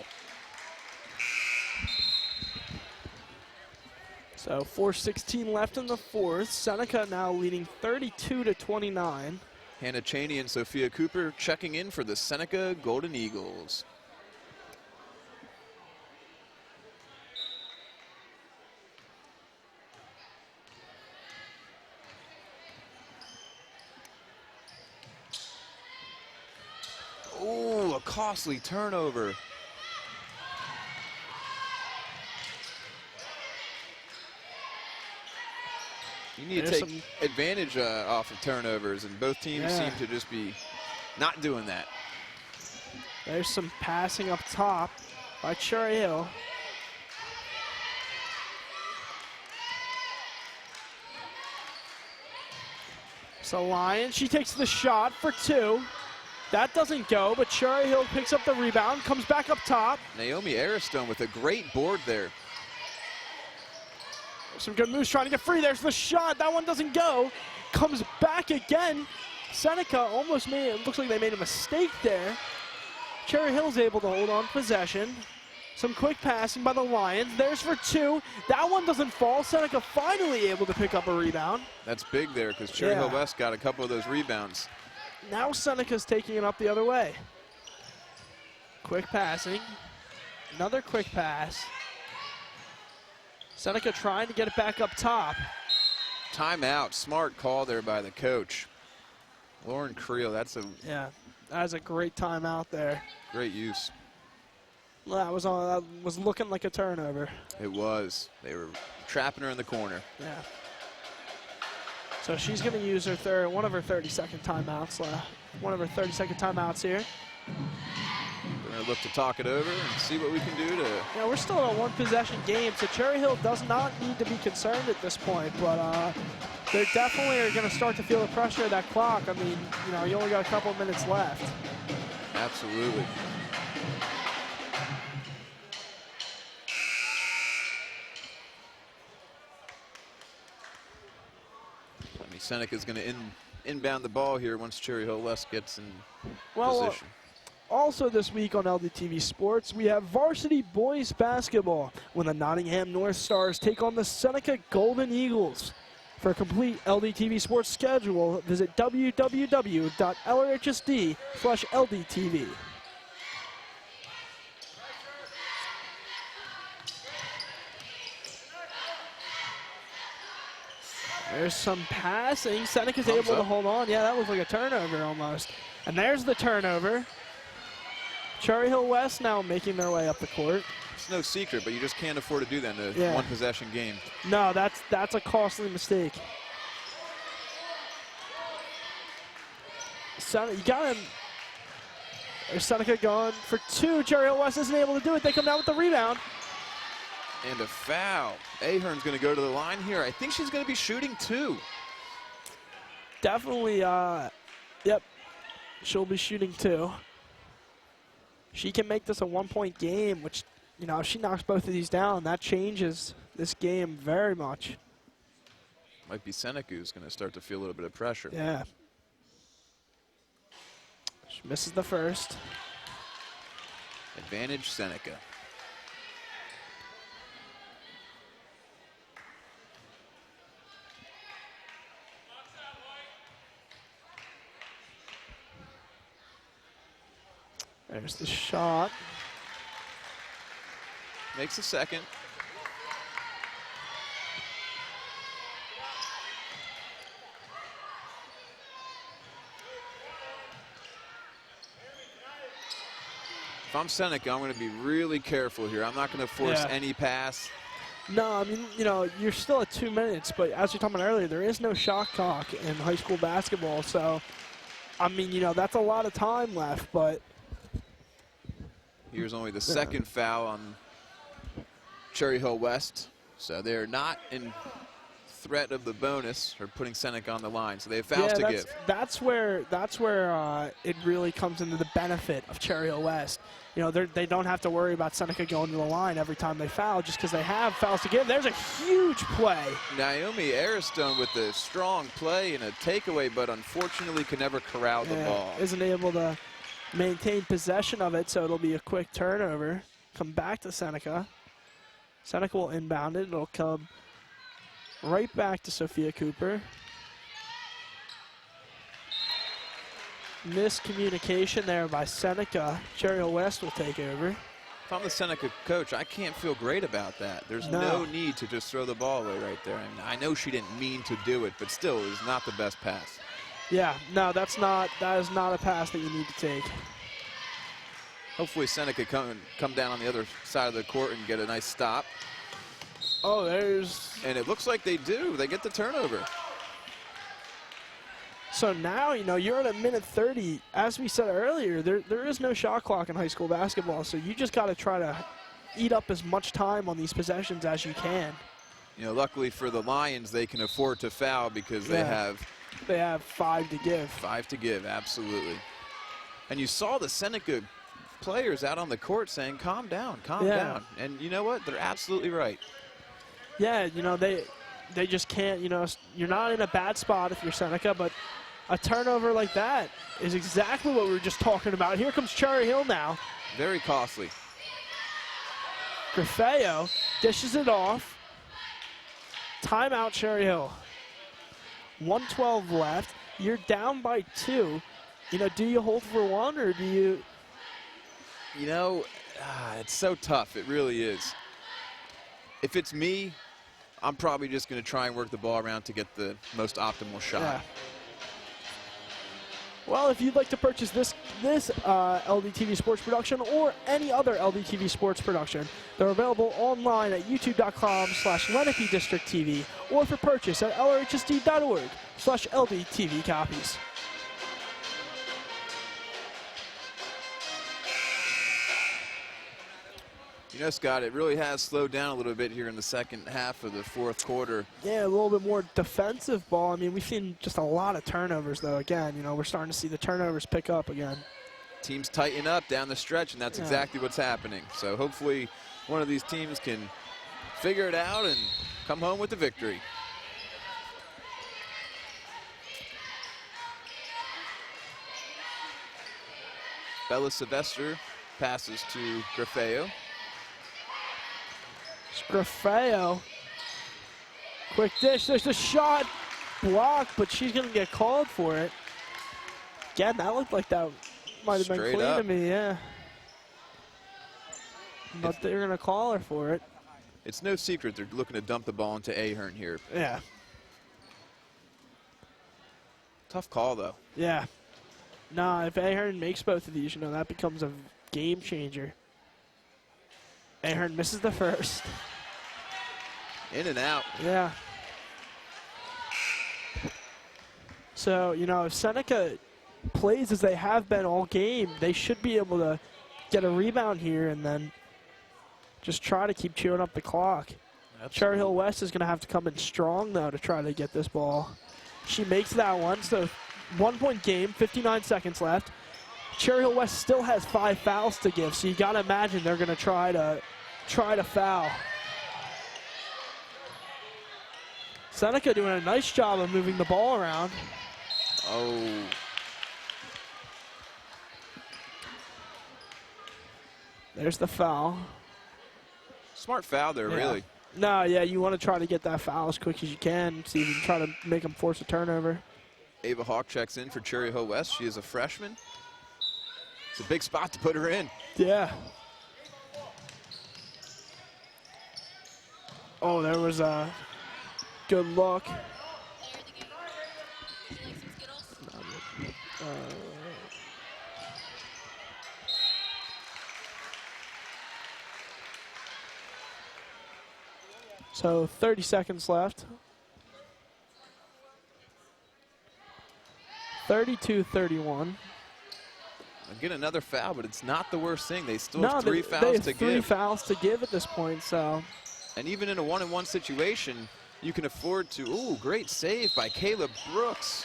Speaker 5: So 4:16 left in the fourth. Seneca now leading 32-29.
Speaker 7: Hannah Cheney and Sophia Cooper checking in for the Seneca Golden Eagles. Oh, a costly turnover. You need to take advantage off of turnovers, and both teams seem to just be not doing that.
Speaker 5: There's some passing up top by Cherry Hill. So Lyons, she takes the shot for 2. That doesn't go, but Cherry Hill picks up the rebound, comes back up top.
Speaker 7: Naomi Aristone with a great board there.
Speaker 5: Some good moves trying to get free. There's the shot. That one doesn't go. Comes back again. Seneca almost made it. Looks like they made a mistake there. Cherry Hill's able to hold on possession. Some quick passing by the Lions. There's for 2. That one doesn't fall. Seneca finally able to pick up a rebound.
Speaker 7: That's big there because Cherry Hill West got a couple of those rebounds.
Speaker 5: Now Seneca's taking it up the other way. Quick passing. Another quick pass. Seneca trying to get it back up top.
Speaker 7: Timeout. Smart call there by the coach. Lauren Creel, that's a
Speaker 5: great timeout there.
Speaker 7: Great use.
Speaker 5: That was looking like a turnover.
Speaker 7: It was. They were trapping her in the corner.
Speaker 5: Yeah. So she's going to use her one of her 30-second timeouts. One of her 30-second timeouts here.
Speaker 7: We're going to look to talk it over and see what we can do to...
Speaker 5: Yeah, we're still in a one-possession game, so Cherry Hill does not need to be concerned at this point, but they definitely are going to start to feel the pressure of that clock. I mean, you know, you only got a couple of minutes left.
Speaker 7: Absolutely. I mean, Seneca's going to inbound the ball here once Cherry Hill West gets in position.
Speaker 5: Also this week on LDTV Sports, we have varsity boys basketball when the Nottingham North Stars take on the Seneca Golden Eagles. For a complete LDTV Sports schedule, visit www.lrhsd/LDTV. There's some passing. Seneca's able to hold on. Yeah, that looked like a turnover almost. And there's the turnover. Cherry Hill West now making their way up the court.
Speaker 7: It's no secret, but you just can't afford to do that in a one-possession game.
Speaker 5: No, that's a costly mistake. You got him. There's Seneca going for two. Cherry Hill West isn't able to do it. They come down with the rebound.
Speaker 7: And a foul. Ahern's going to go to the line here. I think she's going to be shooting two.
Speaker 5: Definitely, yep. She'll be shooting two. She can make this a one-point game, which, you know, if she knocks both of these down, that changes this game very much.
Speaker 7: Might be Seneca who's going to start to feel a little bit of pressure.
Speaker 5: Yeah. She misses the first.
Speaker 7: Advantage Seneca.
Speaker 5: There's the shot.
Speaker 7: Makes a second. If I'm Seneca, I'm going to be really careful here. I'm not going to force any pass.
Speaker 5: No, I mean, you know, you're still at 2 minutes, but as we were talking about earlier, there is no shot clock in high school basketball. So, I mean, you know, that's a lot of time left, but
Speaker 7: here's only the second foul on Cherry Hill West. So they're not in threat of the bonus or putting Seneca on the line. So they have fouls to give.
Speaker 5: That's where it really comes into the benefit of Cherry Hill West. You know, they don't have to worry about Seneca going to the line every time they foul just because they have fouls to give. There's a huge play.
Speaker 7: Naomi Aristone with the strong play and a takeaway, but unfortunately can never corral the ball.
Speaker 5: Isn't able to maintain possession of it, so it'll be a quick turnover. Come back to Seneca. Seneca will inbound it. It'll come right back to Sophia Cooper. Miscommunication there by Seneca. Cherry Hill West will take over.
Speaker 7: If I'm the Seneca coach, I can't feel great about that. There's no need to just throw the ball away right there. And I know she didn't mean to do it, but still, it was not the best pass.
Speaker 5: Yeah, no, that is not a pass that you need to take.
Speaker 7: Hopefully Seneca come down on the other side of the court and get a nice stop.
Speaker 5: Oh, there's...
Speaker 7: And it looks like they do. They get the turnover.
Speaker 5: So now, you know, you're at a minute 30. As we said earlier, there is no shot clock in high school basketball, so you just got to try to eat up as much time on these possessions as you can.
Speaker 7: You know, luckily for the Lions, they can afford to foul because they have
Speaker 5: 5 to give.
Speaker 7: 5 to give, absolutely. And you saw the Seneca players out on the court saying, calm down, calm down. And you know what? They're absolutely right.
Speaker 5: Yeah, you know, they just can't, you know, you're not in a bad spot if you're Seneca, but a turnover like that is exactly what we were just talking about. Here comes Cherry Hill now.
Speaker 7: Very costly.
Speaker 5: Grafeo dishes it off. Timeout, Cherry Hill. 1:12 left. You're down by 2. You know, do you hold for 1 or do you?
Speaker 7: You know, it's so tough. It really is. If it's me, I'm probably just going to try and work the ball around to get the most optimal shot.
Speaker 5: Yeah. Well, if you'd like to purchase this LDTV Sports production or any other LDTV Sports production, they're available online at youtube.com/Lenape District TV or for purchase at lrhsd.org/LDTV copies.
Speaker 7: You know, Scott, it really has slowed down a little bit here in the second half of the fourth quarter.
Speaker 5: Yeah, a little bit more defensive ball. I mean, we've seen just a lot of turnovers, though. Again, you know, we're starting to see the turnovers pick up again.
Speaker 7: Teams tighten up down the stretch, and that's exactly what's happening. So hopefully one of these teams can figure it out and come home with the victory. Bella Sylvester passes to Grafeo.
Speaker 5: Grafeo. Quick dish. There's a shot. Blocked, but she's going to get called for it. Again, that looked like that might have been
Speaker 7: Straight
Speaker 5: clean
Speaker 7: up.
Speaker 5: to me, yeah. But they're going to call her for it.
Speaker 7: It's no secret they're looking to dump the ball into Ahern here.
Speaker 5: Yeah.
Speaker 7: Tough call, though.
Speaker 5: Yeah. Nah, if Ahern makes both of these, you know, that becomes a game changer. Ahern misses the first.
Speaker 7: In and out.
Speaker 5: Yeah. So, you know, if Seneca plays as they have been all game, they should be able to get a rebound here and then just try to keep chewing up the clock. Cherry Hill West is going to have to come in strong, though, to try to get this ball. She makes that one, so 1 point game, 59 seconds left. Cherry Hill West still has 5 fouls to give, so you got to imagine they're going to try to foul. Seneca doing a nice job of moving the ball around.
Speaker 7: Oh.
Speaker 5: There's the foul.
Speaker 7: Smart foul there, really.
Speaker 5: No, yeah, you want to try to get that foul as quick as you can. See if you can try to make them force a turnover.
Speaker 7: Ava Hawk checks in for Cherry Hill West. She is a freshman. It's a big spot to put her in.
Speaker 5: Yeah. Oh, there was a good look. So 30 seconds left. 32-31.
Speaker 7: Again, another foul, but it's not the worst thing. They still
Speaker 5: No,
Speaker 7: have three
Speaker 5: they
Speaker 7: fouls
Speaker 5: have
Speaker 7: to
Speaker 5: three
Speaker 7: give.
Speaker 5: fouls to give at this point, so.
Speaker 7: And even in a 1-on-1 situation, you can afford to, ooh, great save by Caleb Brooks.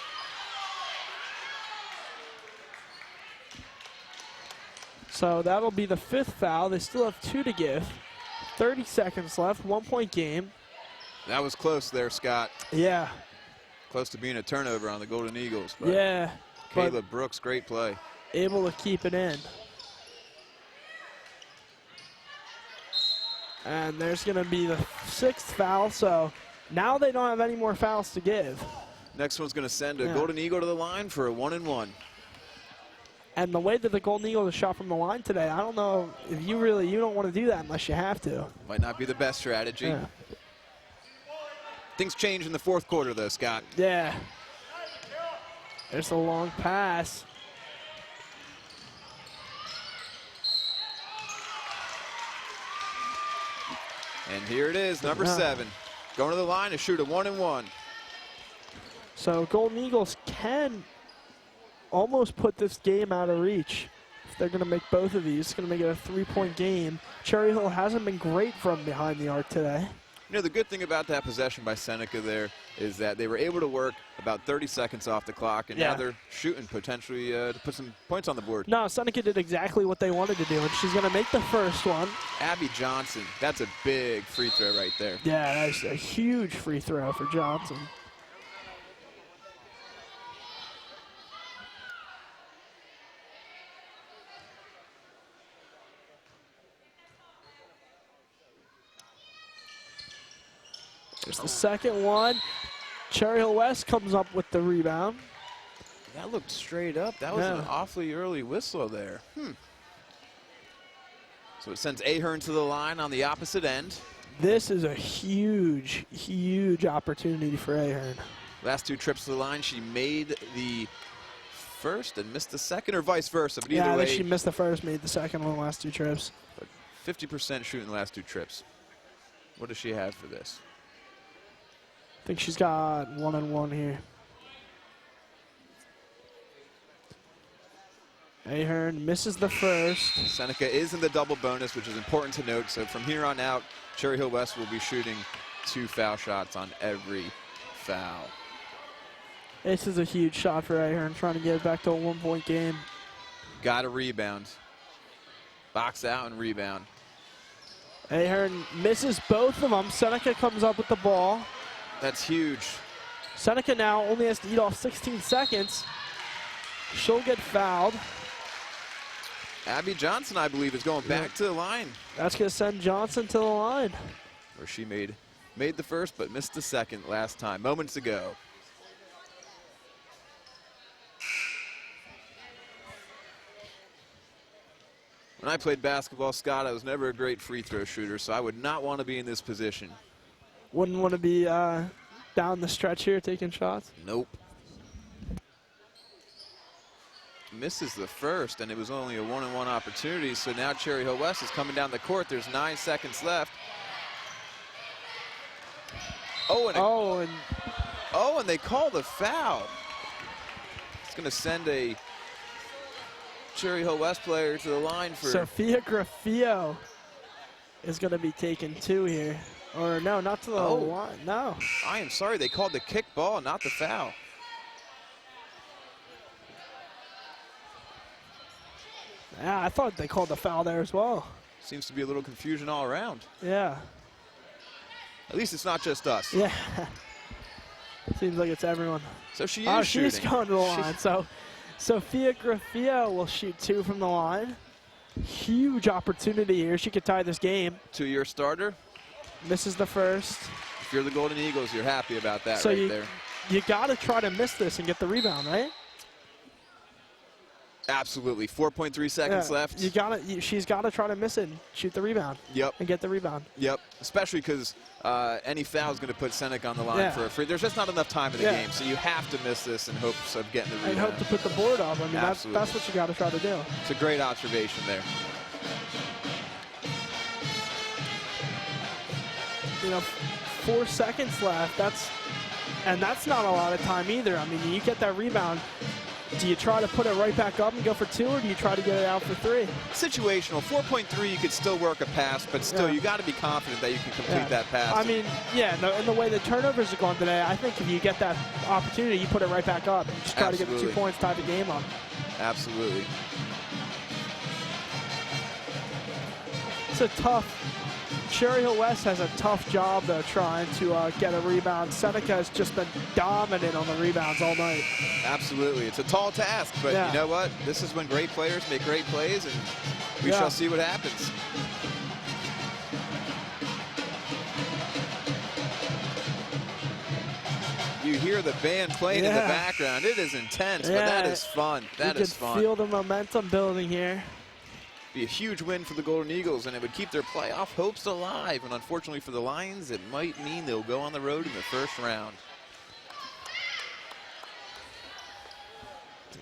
Speaker 5: So that'll be the 5th foul. They still have 2 to give. 30 seconds left, 1 point game.
Speaker 7: That was close there, Scott.
Speaker 5: Yeah.
Speaker 7: Close to being a turnover on the Golden Eagles. But
Speaker 5: Yeah.
Speaker 7: Caleb Brooks, great play.
Speaker 5: Able to keep it in. And there's going to be the 6th foul, so now they don't have any more fouls to give.
Speaker 7: Next one's going to send a Golden Eagle to the line for a 1-and-1.
Speaker 5: And the way that the Golden Eagles shot from the line today, I don't know if you don't want to do that unless you have to.
Speaker 7: Might not be the best strategy.
Speaker 5: Yeah.
Speaker 7: Things change in the 4th quarter, though, Scott.
Speaker 5: Yeah. There's a long pass.
Speaker 7: And here it is, number 7. Going to the line to shoot a 1-and-1.
Speaker 5: So Golden Eagles can almost put this game out of reach. If they're going to make both of these, it's going to make it a 3-point game. Cherry Hill hasn't been great from behind the arc today.
Speaker 7: You know, the good thing about that possession by Seneca there is that they were able to work about 30 seconds off the clock, and now they're shooting potentially to put some points on the board.
Speaker 5: No, Seneca did exactly what they wanted to do, and she's going to make the first one.
Speaker 7: Abby Johnson, that's a big free throw right there.
Speaker 5: Yeah, that's a huge free throw for Johnson. There's the second one. Cherry Hill West comes up with the rebound.
Speaker 7: That looked straight up. That was an awfully early whistle there. So it sends Ahern to the line on the opposite end.
Speaker 5: This is a huge, huge opportunity for Ahern.
Speaker 7: Last 2 trips to the line, she made the first and missed the second, or vice versa. But either
Speaker 5: I
Speaker 7: way,
Speaker 5: think she missed the first, made the second on the last 2 trips.
Speaker 7: But 50% shooting the last 2 trips. What does she have for this?
Speaker 5: I think she's got 1-on-1 here. Ahern misses the first.
Speaker 7: Seneca is in the double bonus, which is important to note. So from here on out, Cherry Hill West will be shooting 2 foul shots on every foul.
Speaker 5: This is a huge shot for Ahern, trying to get it back to a 1-point game.
Speaker 7: Got a rebound. Box out and rebound.
Speaker 5: Ahern misses both of them. Seneca comes up with the ball.
Speaker 7: That's huge.
Speaker 5: Seneca now only has to eat off 16 seconds. She'll get fouled.
Speaker 7: Abby Johnson, I believe, is going back to the line.
Speaker 5: That's going to send Johnson to the line.
Speaker 7: Where she made the first but missed the second last time, moments ago. When I played basketball, Scott, I was never a great free throw shooter, so I would not want to be in this position.
Speaker 5: Wouldn't want to be down the stretch here taking shots?
Speaker 7: Nope. Misses the first, and it was only a 1-on-1 opportunity, so now Cherry Hill West is coming down the court. There's 9 seconds left. And they call the foul. It's going to send a Cherry Hill West player to the line for...
Speaker 5: Sophia Graffio is going to be taking 2 here. Or no, not to the line, no.
Speaker 7: I am sorry, they called the kick ball, not the foul.
Speaker 5: Yeah, I thought they called the foul there as well.
Speaker 7: Seems to be a little confusion all around.
Speaker 5: Yeah.
Speaker 7: At least it's not just us.
Speaker 5: Yeah. Seems like it's everyone.
Speaker 7: So she is shooting.
Speaker 5: She's going to the line. So Sophia Graffio will shoot 2 from the line. Huge opportunity here. She could tie this game.
Speaker 7: 2-year starter.
Speaker 5: Misses the first.
Speaker 7: If you're the Golden Eagles, you're happy about that
Speaker 5: so
Speaker 7: right there.
Speaker 5: You got to try to miss this and get the rebound, right?
Speaker 7: Absolutely. 4.3 seconds left.
Speaker 5: She's got to try to miss it and shoot the rebound.
Speaker 7: Yep.
Speaker 5: And get the rebound.
Speaker 7: Yep. Especially because any foul is going to put Seneca on the line for a free. There's just not enough time in the game, so you have to miss this in hopes of getting the rebound.
Speaker 5: And hope to put the board up. I mean, that's what you got to try to do.
Speaker 7: It's a great observation there.
Speaker 5: You know, 4 seconds left. That's not a lot of time either. I mean, you get that rebound. Do you try to put it right back up and go for 2, or do you try to get it out for 3?
Speaker 7: Situational. 4.3, you could still work a pass, but still, you got to be confident that you can complete that pass.
Speaker 5: I mean, and the way the turnovers are going today, I think if you get that opportunity, you put it right back up and just try to get the 2 points, tie the game up.
Speaker 7: Absolutely.
Speaker 5: It's a tough. Cherry Hill West has a tough job, though, trying to get a rebound. Seneca has just been dominant on the rebounds all night.
Speaker 7: Absolutely. It's a tall task, but you know what? This is when great players make great plays, and we shall see what happens. You hear the band playing in the background. It is intense, but that is fun. That is fun.
Speaker 5: You can feel the momentum building here.
Speaker 7: Be a huge win for the Golden Eagles, and it would keep their playoff hopes alive. And unfortunately for the Lions, it might mean they'll go on the road in the first round.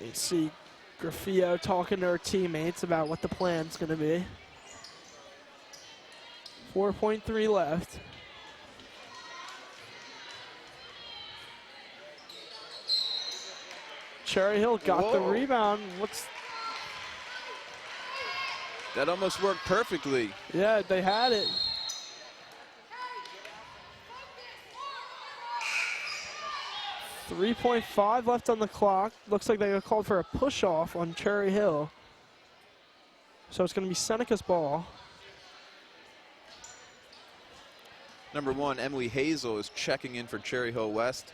Speaker 5: You see Graffio talking to her teammates about what the plan's going to be. 4.3 left. Cherry Hill got the rebound.
Speaker 7: That almost worked perfectly.
Speaker 5: Yeah, they had it. .5 left on the clock. Looks like they got called for a push-off on Cherry Hill. So it's going to be Seneca's ball.
Speaker 7: Number 1, Emily Hazel is checking in for Cherry Hill West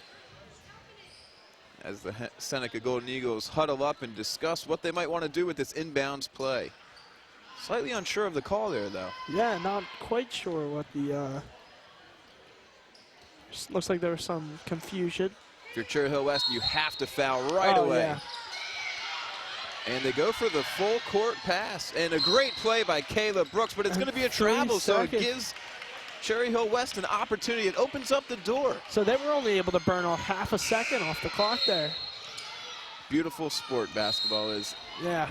Speaker 7: as the Seneca Golden Eagles huddle up and discuss what they might want to do with this inbounds play. Slightly unsure of the call there, though.
Speaker 5: Yeah, not quite sure what the... looks like there was some confusion.
Speaker 7: If you're Cherry Hill West, you have to foul right away.
Speaker 5: Yeah.
Speaker 7: And they go for the full court pass. And a great play by Kayla Brooks, but it's going to be a travel, so it gives Cherry Hill West an opportunity. It opens up the door.
Speaker 5: So they were only able to burn off half a second off the clock there.
Speaker 7: Beautiful sport basketball is.
Speaker 5: Yeah.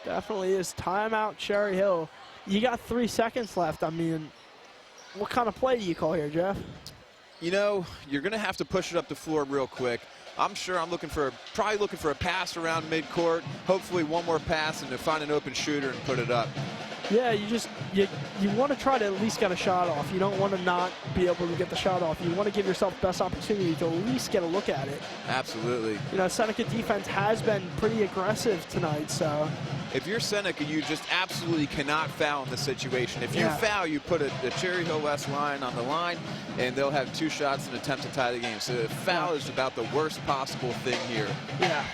Speaker 5: Definitely is. Timeout, Cherry Hill. You got 3 seconds left. I mean, what kind of play do you call here, Jeff?
Speaker 7: You know, you're going to have to push it up the floor real quick. I'm sure I'm probably looking for a pass around midcourt. Hopefully one more pass and to find an open shooter and put it up.
Speaker 5: Yeah, you want to try to at least get a shot off. You don't want to not be able to get the shot off. You want to give yourself the best opportunity to at least get a look at it.
Speaker 7: Absolutely.
Speaker 5: You know, Seneca defense has been pretty aggressive tonight, so.
Speaker 7: If you're Seneca, you just absolutely cannot foul in this situation. If you foul, you put the Cherry Hill West line on the line, and they'll have 2 shots and attempt to tie the game. So the foul is about the worst possible thing here.
Speaker 5: Yeah.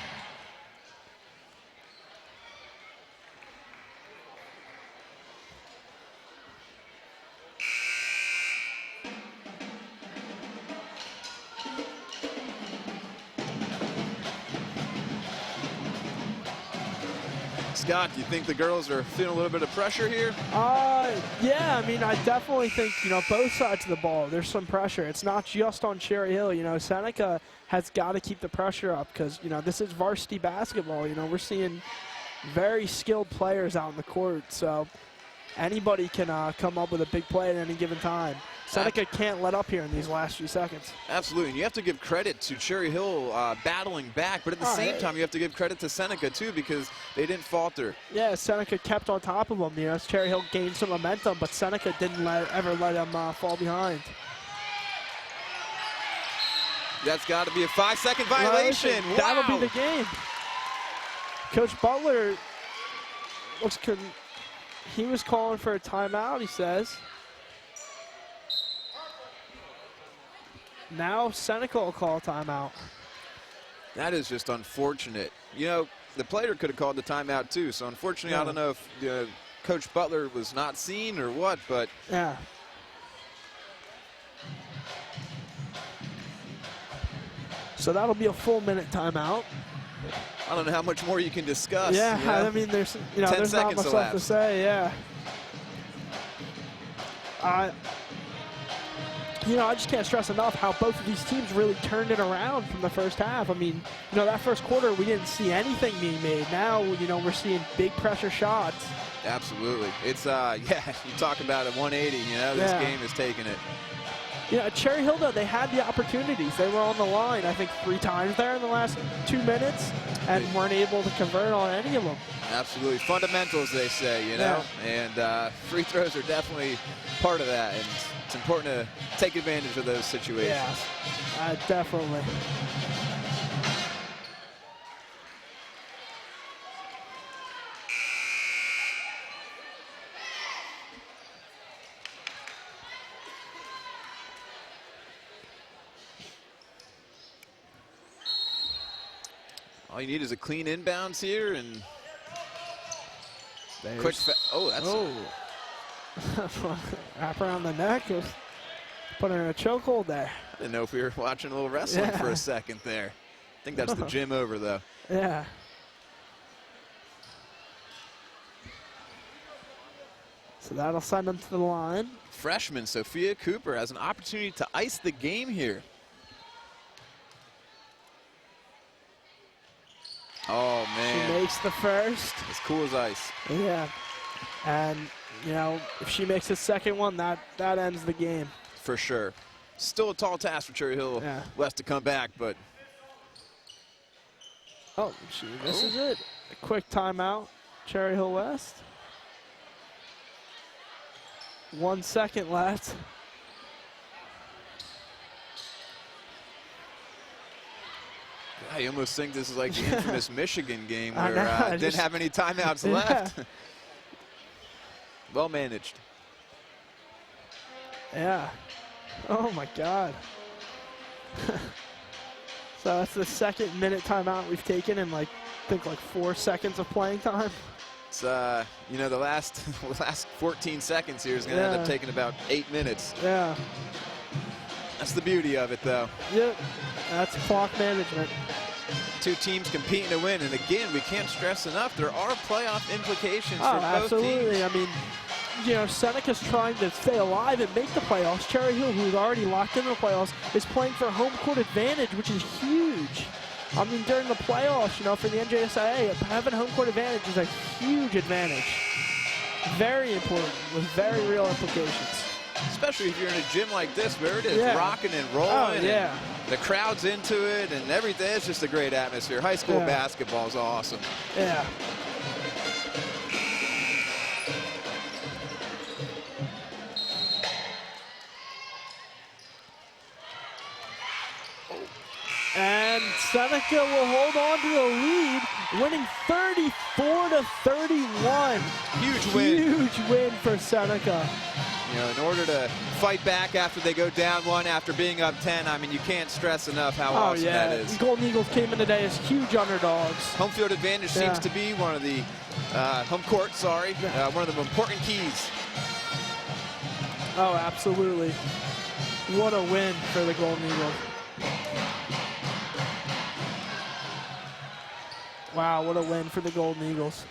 Speaker 7: Scott, do you think the girls are feeling a little bit of pressure here?
Speaker 5: Yeah, I mean, I definitely think, both sides of the ball, there's some pressure. It's not just on Cherry Hill. Seneca has got to keep the pressure up because, this is varsity basketball. We're seeing very skilled players out in the court, so anybody can come up with a big play at any given time. Seneca can't let up here in these last few seconds.
Speaker 7: Absolutely, and you have to give credit to Cherry Hill battling back, but at the same time, you have to give credit to Seneca, too, because they didn't falter.
Speaker 5: Yeah, Seneca kept on top of them. Cherry Hill gained some momentum, but Seneca didn't ever let them fall behind.
Speaker 7: That's got to be a 5-second violation. Wow.
Speaker 5: That'll be the game. Coach Butler he was calling for a timeout, he says. Now Seneca will call a timeout.
Speaker 7: That is just unfortunate. The player could have called the timeout too, so unfortunately, I don't know if Coach Butler was not seen or what, but
Speaker 5: yeah. So that'll be a full minute timeout.
Speaker 7: I don't know how much more you can discuss.
Speaker 5: Yeah, I mean, there's there's not much left to say. Yeah. I just can't stress enough how both of these teams really turned it around from the first half. I mean, that first quarter we didn't see anything being made. Now, we're seeing big pressure shots.
Speaker 7: Absolutely. It's you talk about a 180. This game is taking it.
Speaker 5: Cherry Hill, though, they had the opportunities. They were on the line, I think, 3 times there in the last 2 minutes and weren't able to convert on any of them.
Speaker 7: Absolutely. Fundamentals, they say, and free throws are definitely part of that, and it's important to take advantage of those situations.
Speaker 5: Yeah, definitely.
Speaker 7: All you need is a clean inbounds here and quick.
Speaker 5: Wrap around the neck. Put her in a chokehold there.
Speaker 7: I didn't know if we were watching a little wrestling for a second there. I think that's the gym over, though.
Speaker 5: Yeah. So that'll send them to the line.
Speaker 7: Freshman Sophia Cooper has an opportunity to ice the game here. Oh, man.
Speaker 5: She makes the first.
Speaker 7: As cool as ice.
Speaker 5: Yeah. And, if she makes the second one, that ends the game.
Speaker 7: For sure. Still a tall task for Cherry Hill West to come back, but.
Speaker 5: Oh, she misses it. A quick timeout, Cherry Hill West. 1 second left.
Speaker 7: I almost think this is like the infamous Michigan game where didn't have any timeouts left. Well managed.
Speaker 5: Yeah. Oh my God. So that's the second minute timeout we've taken in I think 4 seconds of playing time.
Speaker 7: It's the last 14 seconds here is going to end up taking about 8 minutes.
Speaker 5: Yeah.
Speaker 7: That's the beauty of it, though.
Speaker 5: Yep. That's clock management.
Speaker 7: 2 teams competing to win, and again, we can't stress enough, there are playoff implications for both
Speaker 5: absolutely.
Speaker 7: teams.
Speaker 5: I mean, Seneca's trying to stay alive and make the playoffs. Cherry Hill, who's already locked into the playoffs, is playing for home court advantage, which is huge. I mean, during the playoffs, for the NJSIA, having home court advantage is a huge advantage. Very important, with very real implications.
Speaker 7: Especially if you're in a gym like this where it is rocking and rolling.
Speaker 5: Oh, yeah.
Speaker 7: And the crowd's into it and everything. It's just a great atmosphere. High school basketball is awesome.
Speaker 5: Yeah. And Seneca will hold on to the lead, winning 34-31.
Speaker 7: Huge win.
Speaker 5: Huge win for Seneca.
Speaker 7: In order to fight back after they go down 1 after being up 10, I mean, you can't stress enough how awesome that is.
Speaker 5: Golden Eagles came in today as huge underdogs.
Speaker 7: Home field advantage seems to be one of the home court, one of the important keys.
Speaker 5: Oh, absolutely. What a win for the Golden Eagles. Wow, what a win for the Golden Eagles.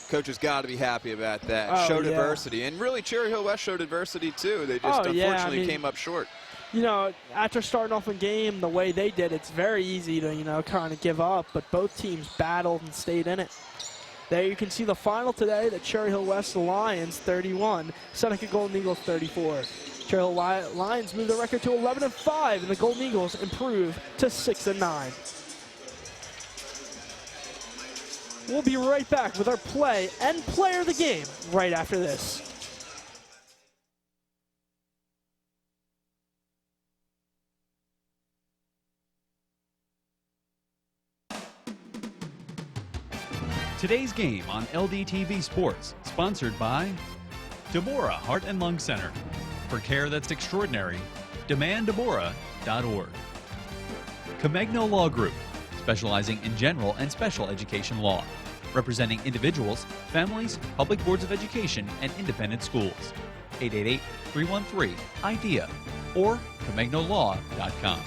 Speaker 7: Coach has got to be happy about that.
Speaker 5: Oh,
Speaker 7: Showed
Speaker 5: yeah.
Speaker 7: adversity. And really, Cherry Hill West showed adversity, too. They just unfortunately came up short.
Speaker 5: You know, after starting off a game the way they did, it's very easy to, you know, kind of give up. But both teams battled and stayed in it. There you can see the final today, the Cherry Hill West Lions 31, Seneca Golden Eagles 34. Cherry Hill Lions move the record to 11-5, and the Golden Eagles improve to 6-9. We'll be right back with our play and player of the game right after this.
Speaker 4: Today's game on LDTV Sports, sponsored by Deborah Heart and Lung Center. For care that's extraordinary, demanddeborah.org. Comegno Law Group, specializing in general and special education law, representing individuals, families, public boards of education, and independent schools. 888-313-IDEA or ComegnoLaw.com.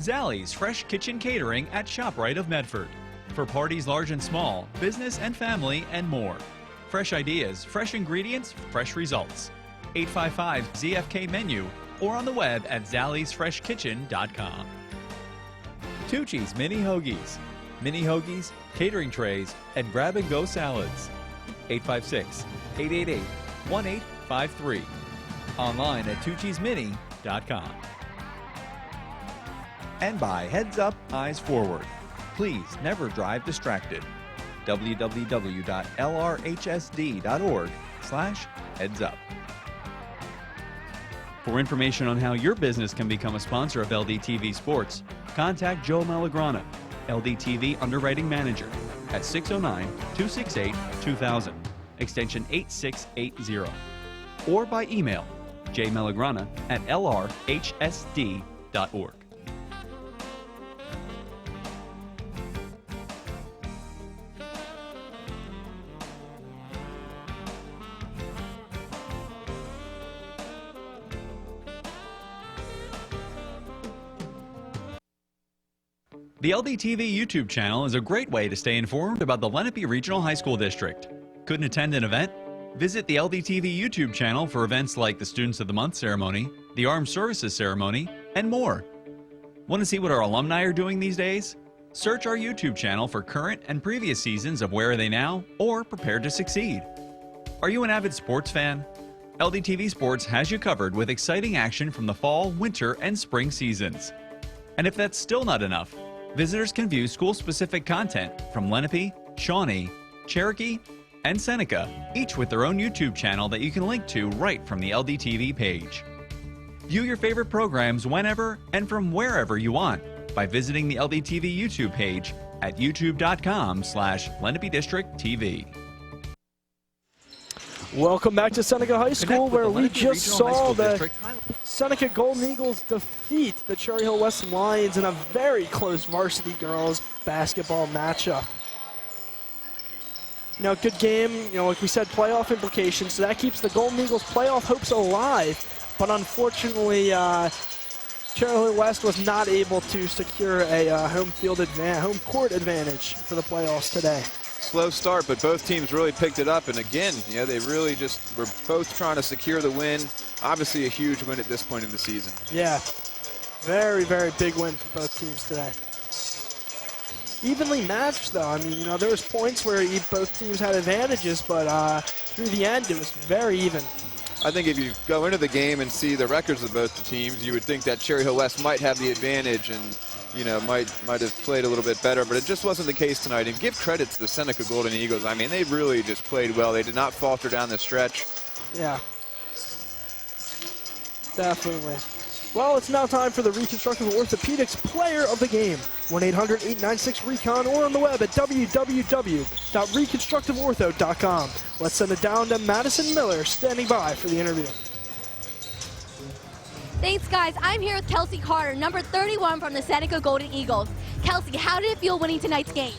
Speaker 4: Zallie's Fresh Kitchen Catering at ShopRite of Medford. For parties large and small, business and family, and more. Fresh ideas, fresh ingredients, fresh results. 855-ZFK menu or on the web at zalliesfreshkitchen.com. Tucci's Mini Hoagies. Mini Hoagies, catering trays, and grab-and-go salads. 856-888-1853. Online at tucci'smini.com. And by Heads Up, Eyes Forward. Please never drive distracted. www.lrhsd.org/headsup. For information on how your business can become a sponsor of LDTV Sports, contact Joe Malagrana, LDTV Underwriting Manager, at 609-268-2000, extension 8680, or by email jmalagrana@lrhsd.org. The LDTV YouTube channel is a great way to stay informed about the Lenape Regional High School District. Couldn't attend an event? Visit the LDTV YouTube channel for events like the Students of the Month ceremony, the Armed Services ceremony, and more. Want to see what our alumni are doing these days? Search our YouTube channel for current and previous seasons of Where Are They Now? Or Prepare to Succeed. Are you an avid sports fan? LDTV Sports has you covered with exciting action from the fall, winter, and spring seasons. And if that's still not enough, visitors can view school-specific content from Lenape, Shawnee, Cherokee, and Seneca, each with their own YouTube channel that you can link to right from the LDTV page. View your favorite programs whenever and from wherever you want by visiting the LDTV YouTube page at youtube.com/Lenape District TV.
Speaker 5: Welcome back to Seneca High School, where we just saw the Seneca Golden Eagles defeat the Cherry Hill West Lions in a very close varsity girls basketball matchup. You know, good game, you know, like we said, playoff implications, so that keeps the Golden Eagles' playoff hopes alive, but unfortunately, Cherry Hill West was not able to secure a home court advantage for the playoffs today.
Speaker 7: Slow start, but both teams really picked it up. And again, you know, they really just were both trying to secure the win. Obviously a huge win at this point in the season.
Speaker 5: Yeah, very, very big win for both teams today. Evenly matched, though. I mean, you know, there was points where both teams had advantages, but through the end, it was very even.
Speaker 7: I think if you go into the game and see the records of both the teams, you would think that Cherry Hill West might have the advantage and, you know, might have played a little bit better, but it just wasn't the case tonight. And give credit to the Seneca Golden Eagles. I mean, they really just played well. They did not falter down the stretch.
Speaker 5: Yeah, definitely. Well, it's now time for the Reconstructive Orthopedics Player of the Game. 1-800-896-RECON or on the web at www.reconstructiveortho.com. Let's send it down to Madison Miller, standing by for the interview.
Speaker 8: Thanks, guys. I'm here with Kelsey Carter, number 31 from the Seneca Golden Eagles. Kelsey, how did it feel winning tonight's game?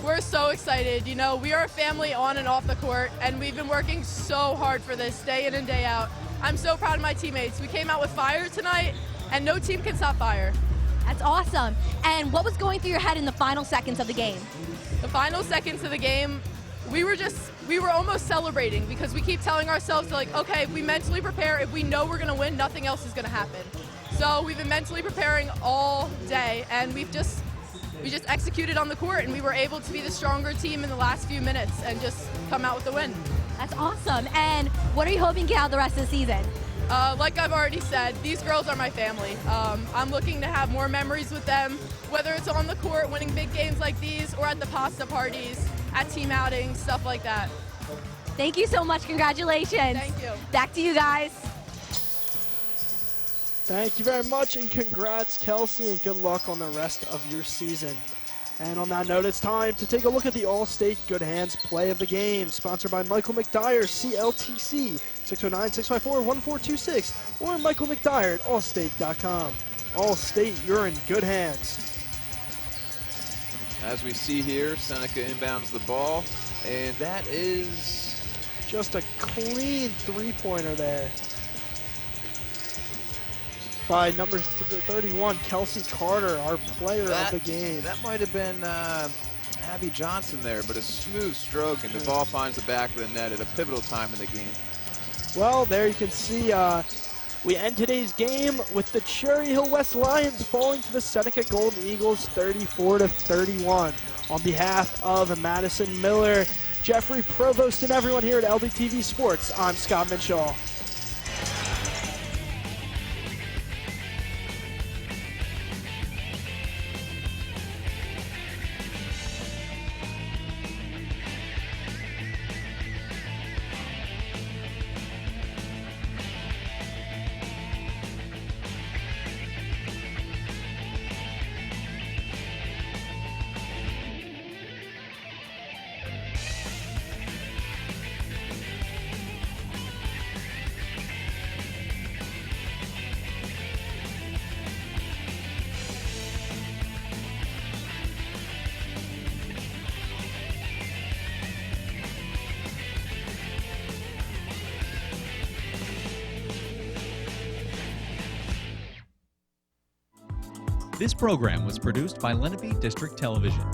Speaker 9: We're so excited. You know, we are a family on and off the court, and we've been working so hard for this day in and day out. I'm so proud of my teammates. We came out with fire tonight, and no team can stop fire.
Speaker 8: That's awesome. And what was going through your head in the final seconds of the game?
Speaker 9: The final seconds of the game, we were almost celebrating because we keep telling ourselves, like, okay, if we mentally prepare, if we know we're going to win, nothing else is going to happen. So we've been mentally preparing all day, and we just executed on the court, and we were able to be the stronger team in the last few minutes and just come out with the win.
Speaker 8: That's awesome. And what are you hoping to get out the rest of the season?
Speaker 9: Like I've already said, these girls are my family. I'm looking to have more memories with them, whether it's on the court, winning big games like these, or at the pasta parties, at team outings, stuff like that.
Speaker 8: Thank you so much. Congratulations.
Speaker 9: Thank you.
Speaker 8: Back to you guys.
Speaker 5: Thank you very much, and congrats, Kelsey, and good luck on the rest of your season. And on that note, it's time to take a look at the All-State Good Hands Play of the Game, sponsored by Michael McDyer, CLTC, 609-654-1426, or Michael McDyer at allstate.com. All-State, you're in good hands.
Speaker 7: As we see here, Seneca inbounds the ball, and that is
Speaker 5: just a clean three-pointer there by number 31, Kelsey Carter, our player of the game.
Speaker 7: That might have been Abby Johnson there, but a smooth stroke, and the ball finds the back of the net at a pivotal time in the game.
Speaker 5: Well, there you can see we end today's game with the Cherry Hill West Lions falling to the Seneca Golden Eagles 34-31. On behalf of Madison Miller, Jeffrey Provost, and everyone here at LDTV Sports, I'm Scott Mitchell.
Speaker 4: This program was produced by Lenape District Television.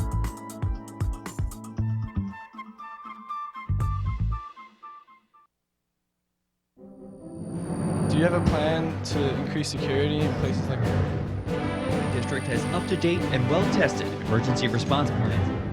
Speaker 1: Do you have a plan to increase security in places like that?
Speaker 2: The district has up-to-date and well-tested emergency response plans